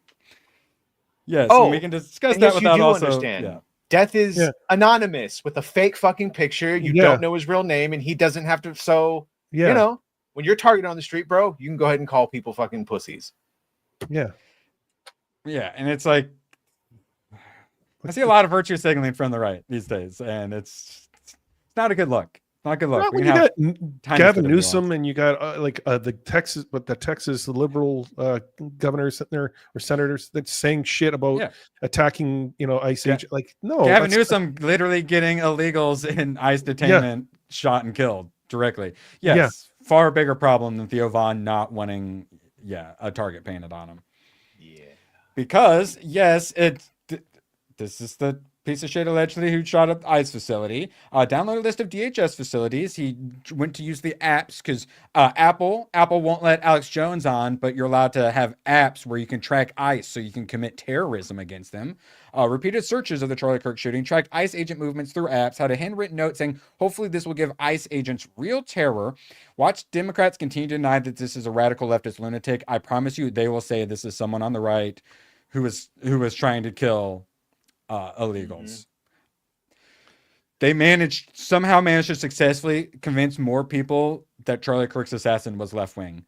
Yes. Oh, we can discuss that without also. Understand. Yeah. Death is anonymous with a fake fucking picture. You don't know his real name, and he doesn't have to. So you know, when you're targeted on the street, bro, you can go ahead and call people fucking pussies. Yeah. Yeah, and it's like I see a lot of virtue signaling from the right these days, and it's not a good look. Not good luck. Well, you got Gavin Newsom, and you got the Texas liberal governor sitting there or senators that's saying shit about attacking, ICE agent. Like, no, Gavin Newsom literally getting illegals in ICE detainment shot and killed directly. Yes, far bigger problem than Theo Von not wanting, a target painted on him. Yeah, because this is the piece of shit allegedly who shot up the ICE facility. Download a list of DHS facilities. He went to use the apps because Apple won't let Alex Jones on, but you're allowed to have apps where you can track ICE so you can commit terrorism against them. Repeated searches of the Charlie Kirk shooting tracked ICE agent movements through apps, had a handwritten note saying, hopefully this will give ICE agents real terror. Watch Democrats continue to deny that this is a radical leftist lunatic. I promise you they will say this is someone on the right who was trying to kill illegals. They somehow managed to successfully convince more people that Charlie Kirk's assassin was left-wing.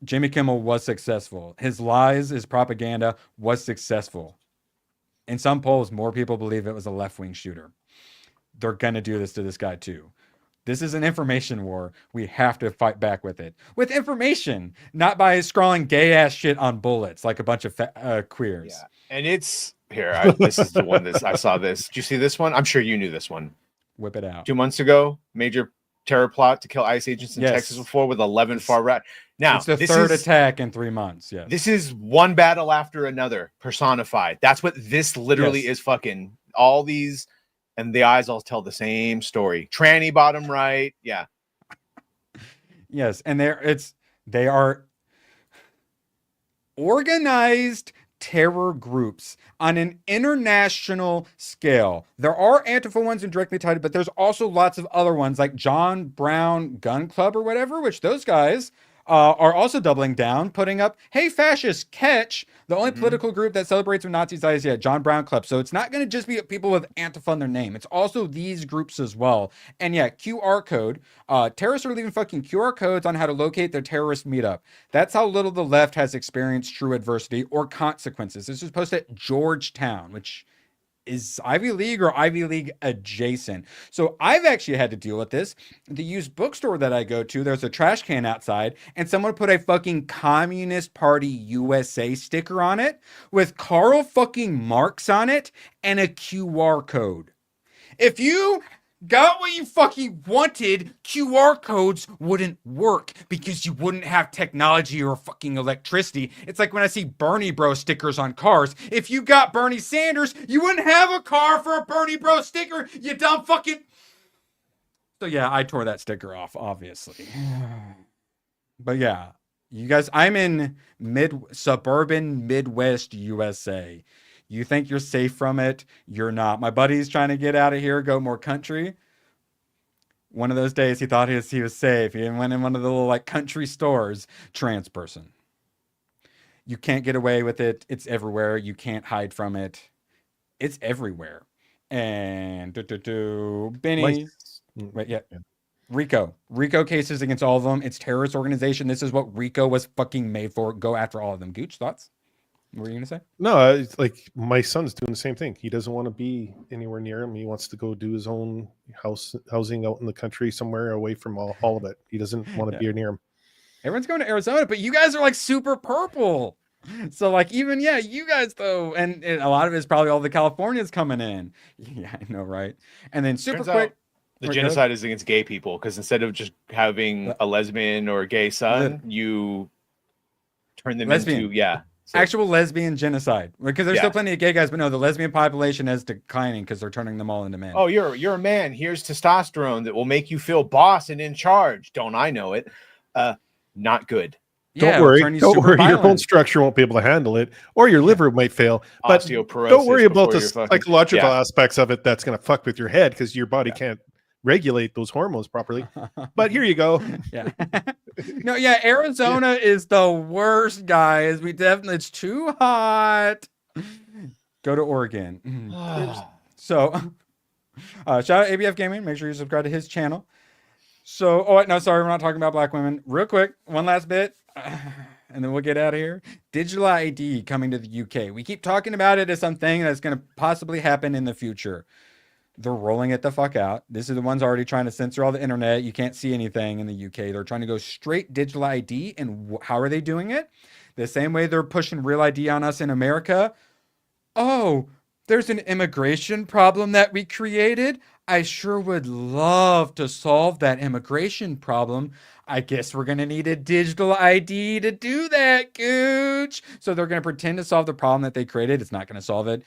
Jimmy Kimmel was successful. His lies, his propaganda was successful. In some polls, more people believe it was a left-wing shooter. They're going to do this to this guy too. This is an information war. We have to fight back with it. With information, not by scrawling gay-ass shit on bullets like a bunch of queers. Yeah. And it's... Here, this is the one that I saw this. Did you see this one? I'm sure you knew this one. Whip it out. 2 months ago, major terror plot to kill ICE agents in Texas before with 11 far right. Now, it's the third attack in 3 months. Yeah. This is one battle after another personified. That's what this literally is fucking. All these, and the eyes all tell the same story. Tranny bottom right. Yeah. Yes. And they are organized terror groups on an international scale. There are Antifa ones and directly tied, but there's also lots of other ones like John Brown Gun Club or whatever, which those guys are also doubling down, putting up, hey, fascists, catch. The only political group that celebrates when Nazis die is, John Brown Club. So it's not going to just be people with Antifa in their name. It's also these groups as well. And QR code. Terrorists are leaving fucking QR codes on how to locate their terrorist meetup. That's how little the left has experienced true adversity or consequences. This was posted at Georgetown, which is Ivy League or Ivy League adjacent. So I've actually had to deal with this. The used bookstore that I go to, there's a trash can outside, and someone put a fucking Communist Party USA sticker on it with Karl fucking Marx on it and a QR code. If you got what you fucking wanted, QR codes wouldn't work because you wouldn't have technology or fucking electricity. It's like when I see Bernie Bro stickers on cars. If you got Bernie Sanders, you wouldn't have a car for a Bernie Bro sticker, you dumb fucking... So yeah, I tore that sticker off, obviously. But yeah, you guys, I'm in suburban Midwest USA. You think you're safe from it? You're not. My buddy's trying to get out of here, go more country. One of those days he thought he was safe. He went in one of the little like country stores. Trans person. You can't get away with it. It's everywhere. You can't hide from it. It's everywhere. And Benny. Wait, yeah. RICO cases against all of them. It's terrorist organization. This is what RICO was fucking made for. Go after all of them. Gooch, thoughts? What were you gonna say? No, it's like my son's doing the same thing. He doesn't want to be anywhere near him. He wants to go do his own housing out in the country somewhere away from all of it. He doesn't want to be near him. Everyone's going to Arizona, but you guys are like super purple. So like even you guys though, and a lot of it's probably all the Californians coming in. Yeah, I know, right? And then super quick. The genocide is against gay people because instead of just having a lesbian or a gay son, you turn them into actual lesbian genocide, because there's still plenty of gay guys, but no, the lesbian population is declining because they're turning them all into men. Oh, you're a man. Here's testosterone that will make you feel boss and in charge. Don't I know it? Not good. Don't worry. Your bone structure won't be able to handle it, or your liver might fail. But don't worry about the psychological aspects of it. That's going to fuck with your head because your body can't regulate those hormones properly. But here you go. Arizona is the worst, guys. It's too hot. Go to Oregon. So shout out ABF Gaming. Make sure you subscribe to his channel. So we're not talking about black women. Real quick, one last bit, and then we'll get out of here. Digital ID coming to the UK. We keep talking about it as something that's going to possibly happen in the future. They're rolling it the fuck out. This is the ones already trying to censor all the internet. You can't see anything in the UK. They're trying to go straight digital ID. And how are they doing it? The same way they're pushing real ID on us in America. Oh, there's an immigration problem that we created. I sure would love to solve that immigration problem. I guess we're going to need a digital ID to do that, Gooch. So they're going to pretend to solve the problem that they created. It's not going to solve it.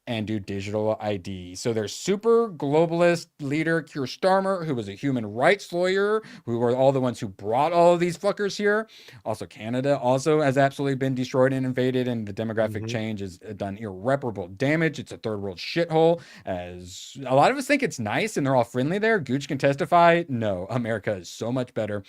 And do digital ID. So there's super globalist leader Keir Starmer, who was a human rights lawyer, who were all the ones who brought all of these fuckers here. Also, Canada also has absolutely been destroyed and invaded, and the demographic change has done irreparable damage. It's a third world shithole. As a lot of us think it's nice and they're all friendly there. Gooch can testify. No, America is so much better.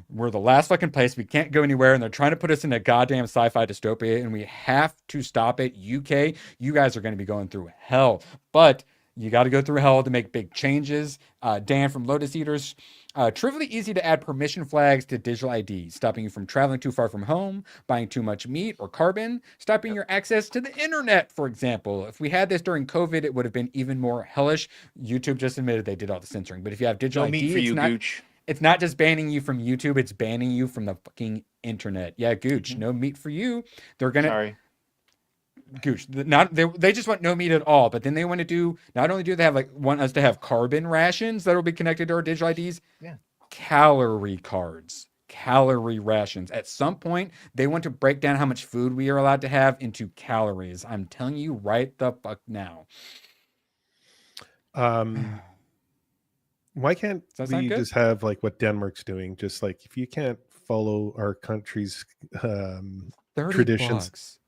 We're the last fucking place. We can't go anywhere, and they're trying to put us in a goddamn sci-fi dystopia, and we have to stop it. UK, you guys are going to be going through hell, but you got to go through hell to make big changes. Dan from Lotus Eaters, trivially easy to add permission flags to digital ID, stopping you from traveling too far from home, buying too much meat or carbon, stopping your access to the internet, for example. If we had this during COVID, it would have been even more hellish. YouTube just admitted they did all the censoring, but if you have digital ID, meat for you, Gooch. It's not just banning you from YouTube, it's banning you from the fucking internet. Yeah, Gooch, no meat for you. They're gonna Gooch, they just want no meat at all, but then they want to do, not only do they want us to have carbon rations that will be connected to our digital IDs, calorie cards, calorie rations. At some point, they want to break down how much food we are allowed to have into calories. I'm telling you right the fuck now. Why can't we just have like what Denmark's doing? Just like if you can't follow our country's traditions, bucks.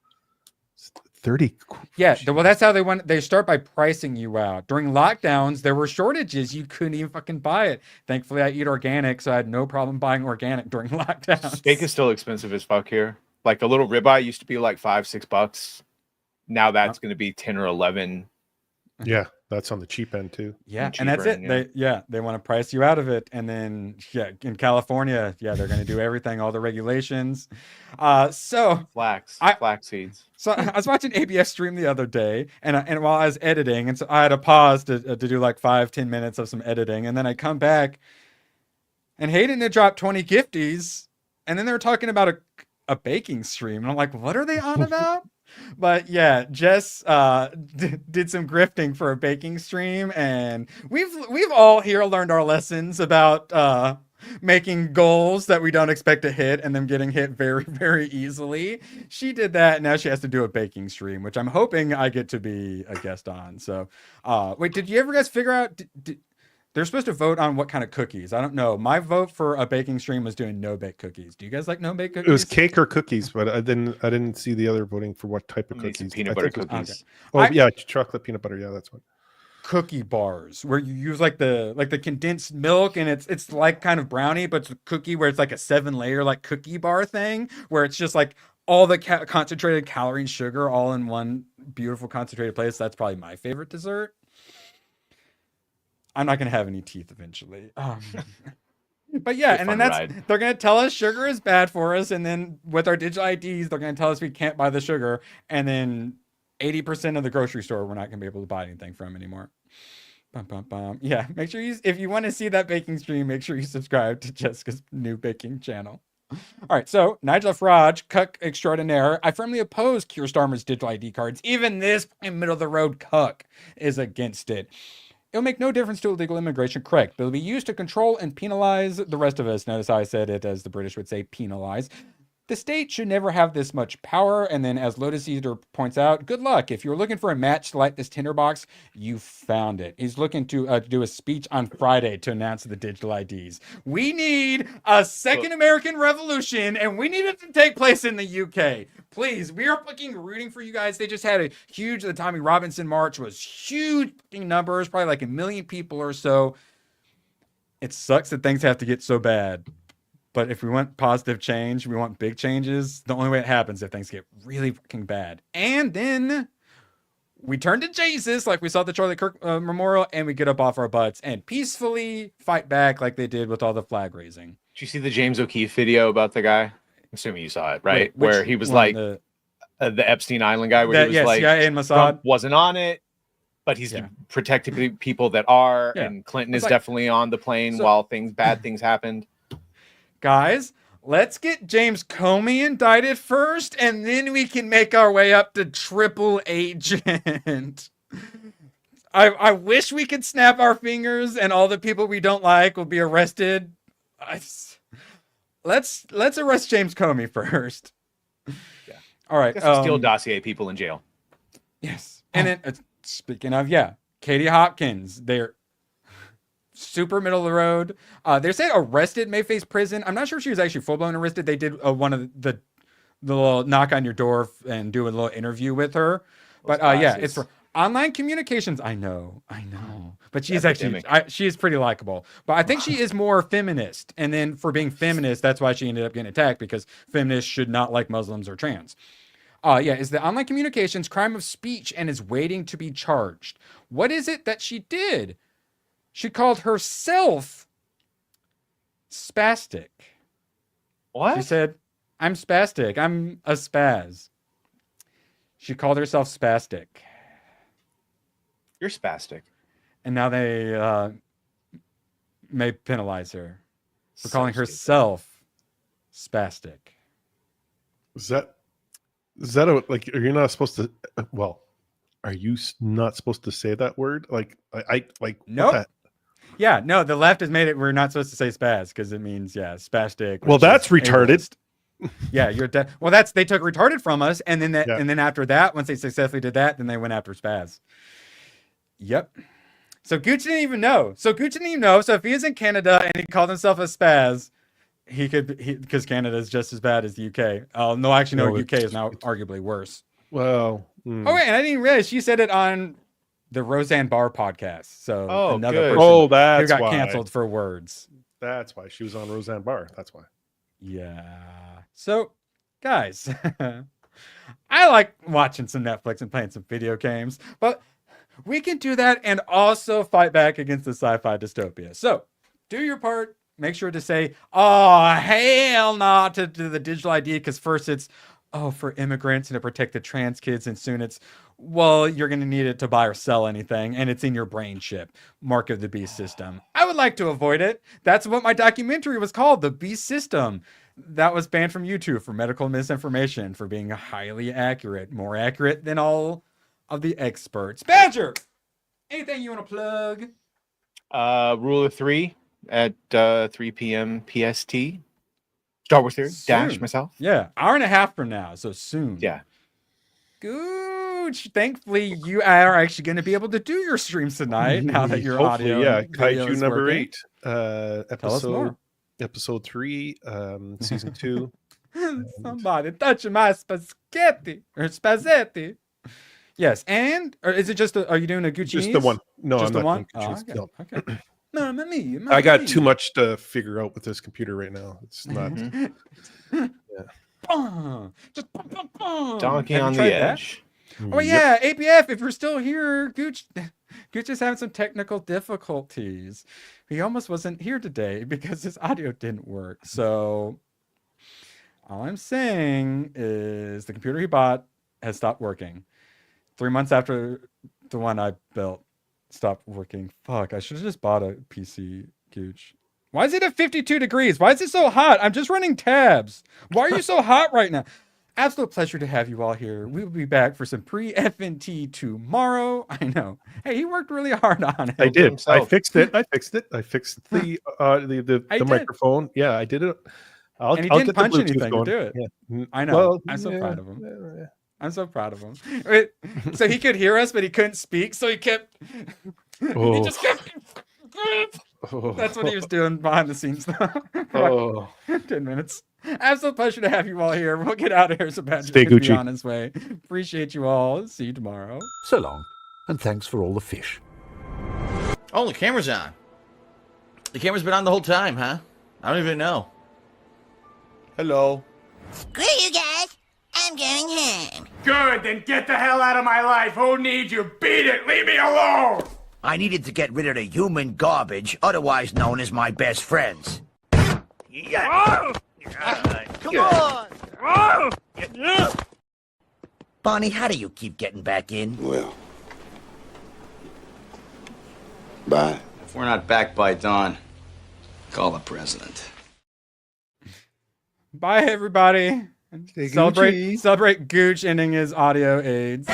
30. Yeah, well, that's how they start by pricing you out. During lockdowns, there were shortages. You couldn't even fucking buy it. Thankfully, I eat organic, so I had no problem buying organic during lockdowns. Steak is still expensive as fuck here. Like a little ribeye used to be like $5-6. Now that's going to be 10 or 11. Yeah, That's on the cheap end too. Yeah, and that's it. They want to price you out of it, and then in California, they're going to do everything, all the regulations. So flax seeds. So I was watching ABS stream the other day, and while I was editing, and so I had to pause to do like 5-10 minutes of some editing, and then I come back, and Hayden had dropped 20 gifties, and then they were talking about a baking stream, and I'm like, what are they on about? But yeah, Jess did some grifting for a baking stream, and we've all here learned our lessons about making goals that we don't expect to hit and them getting hit very, very easily. She did that, and now she has to do a baking stream, which I'm hoping I get to be a guest on. So, wait, did you ever guys figure out? They're supposed to vote on what kind of cookies. I don't know. My vote for a baking stream was doing no-bake cookies. Do you guys like no-bake cookies? It was cake or cookies, but I didn't see the other voting for what type of cookies. Peanut butter cookies. Okay. Oh, chocolate peanut butter. Yeah, that's one. Cookie bars where you use like the condensed milk, and it's like kind of brownie, but it's a cookie where it's like a 7-layer like cookie bar thing where it's just like all the concentrated calorie and sugar all in one beautiful concentrated place. That's probably my favorite dessert. I'm not going to have any teeth eventually. But yeah, and then they're going to tell us sugar is bad for us. And then with our digital IDs, they're going to tell us we can't buy the sugar. And then 80% of the grocery store, we're not going to be able to buy anything from anymore. Bum, bum, bum. Yeah, make sure if you want to see that baking stream, make sure you subscribe to Jessica's new baking channel. All right, so Nigel Farage, cuck extraordinaire. I firmly oppose Keir Starmer's digital ID cards. Even this middle of the road cuck is against it. It'll make no difference to illegal immigration, correct, but it'll be used to control and penalize the rest of us. Notice how I said it, as the British would say, penalize. The state should never have this much power. And then, as Lotus Eater points out, good luck. If you're looking for a match to light this tinderbox, you found it. He's looking to do a speech on Friday to announce the digital IDs. We need a second American Revolution, and we need it to take place in the UK. Please, we are fucking rooting for you guys. They just had a huge, the Tommy Robinson March was huge fucking numbers, probably like 1 million people or so. It sucks that things have to get so bad. But if we want positive change, we want big changes, the only way it happens is if things get really fucking bad. And then we turn to Jesus, like we saw at the Charlie Kirk memorial, and we get up off our butts and peacefully fight back like they did with all the flag raising. Did you see the James O'Keefe video about the guy? I'm assuming you saw it, right? Where he was like the Epstein Island guy, where he was like, CIA and Mossad Trump wasn't on it, but he's protecting people that are, and Clinton is definitely on the plane while bad things happened. Guys, let's get James Comey indicted first, and then we can make our way up to triple agent. I wish we could snap our fingers and all the people we don't like will be arrested. Let's arrest James Comey first. Yeah. All right. Steal dossier people in jail. Yes. And then speaking of, Katie Hopkins, they're super middle of the road. They say arrested, may face prison. I'm not sure if she was actually full-blown arrested. They did one of the little knock on your door and do a little interview with her. But it's for online communications. I know. But she's actually, she is pretty likable. But I think she is more feminist. And then for being feminist, that's why she ended up getting attacked, because feminists should not like Muslims or trans. Is the online communications crime of speech and is waiting to be charged. What is it that she did? She called herself spastic. What? She said, I'm spastic. I'm a spaz. She called herself spastic. You're spastic. And now they may penalize her for calling herself spastic. Is that are you not supposed to? Are you not supposed to say that word? Nope. Yeah, no, the left has made it. We're not supposed to say spaz because it means spastic. Well, that's retarded. Yeah, you're well, they took retarded from us, and then and then after that, once they successfully did that, then they went after spaz. Yep. So Gooch didn't even know. So if he is in Canada and he called himself a spaz, he could, because Canada is just as bad as the UK. No, UK is now arguably worse. Well. Oh wait, and I didn't realize she said it on the Roseanne Barr podcast. So another person that's who got canceled for words. That's why she was on Roseanne Barr. That's why. Yeah. So, guys, I like watching some Netflix and playing some video games, but We can do that and also fight back against the sci-fi dystopia. So do your part. Make sure to say, oh, hell no to the digital ID, because first it's, oh, for immigrants and to protect the trans kids, and soon it's, well, you're going to need it to buy or sell anything, and it's in your brain chip. Mark of the Beast system. I would like to avoid it. That's what my documentary was called, The Beast System. That was banned from YouTube for medical misinformation, for being highly accurate, more accurate than all of the experts. Badger, anything you want to plug? Rule of 3 at 3 p.m. PST. Star Wars Theory, Dash, myself. Yeah, hour and a half from now, so soon. Yeah. Gooch. Thankfully, you are actually going to be able to do your streams tonight now that your Hopefully, audio. yeah. And video Kaiju is number working. 8, Tell us more. episode 3, season 2. Somebody touching my spaghetti. Yes, and or is it just? Are you doing a Gucci? Just the one. No, just I'm the not one. doing Gucci's. Oh, okay. No. Okay. Mamma mia, I got mia. too much to figure out with this computer right now. It's not. Just Donkey Have on you the tried that? edge. Oh yeah, APF. If you're still here, Gooch is having some technical difficulties. He almost wasn't here today because his audio didn't work. So all I'm saying is the computer he bought has stopped working. 3 months after the one I built stopped working. Fuck, I should have just bought a PC, Gooch. Why is it at 52 degrees? Why is it so hot? I'm just running tabs. Why are you so hot right now? Absolute pleasure to have you all here. We will be back for some pre-FNT tomorrow. I know. Hey, he worked really hard on it. I did. himself. I fixed it. I fixed the did. microphone. Yeah, I did it. And he I'll didn't get the punch Bluetooth anything going. to do it. Yeah. I know. Well, I'm so yeah, proud of him. yeah. I'm so proud of him. Wait, so he could hear us, but he couldn't speak, so he kept. Oh. He just kept. Oh. That's what he was doing behind the scenes, though. Oh. 10 minutes. Absolute pleasure to have you all here. We'll get out of here so Badger's Stay gonna be Gucci. on his way. Appreciate you all. See you tomorrow. So long, and thanks for all the fish. Oh, the camera's on. The camera's been on the whole time, huh? I don't even know. Hello. Screw you guys. I'm going home. Good, then get the hell out of my life. Who needs you? Beat it. Leave me alone. I needed to get rid of the human garbage, otherwise known as my best friends. Oh! Come on! Bonnie, how do you keep getting back in? Well, bye. If we're not back by dawn, call the president. Bye, everybody. Stay Celebrate Gucci. Gooch ending his audio aids.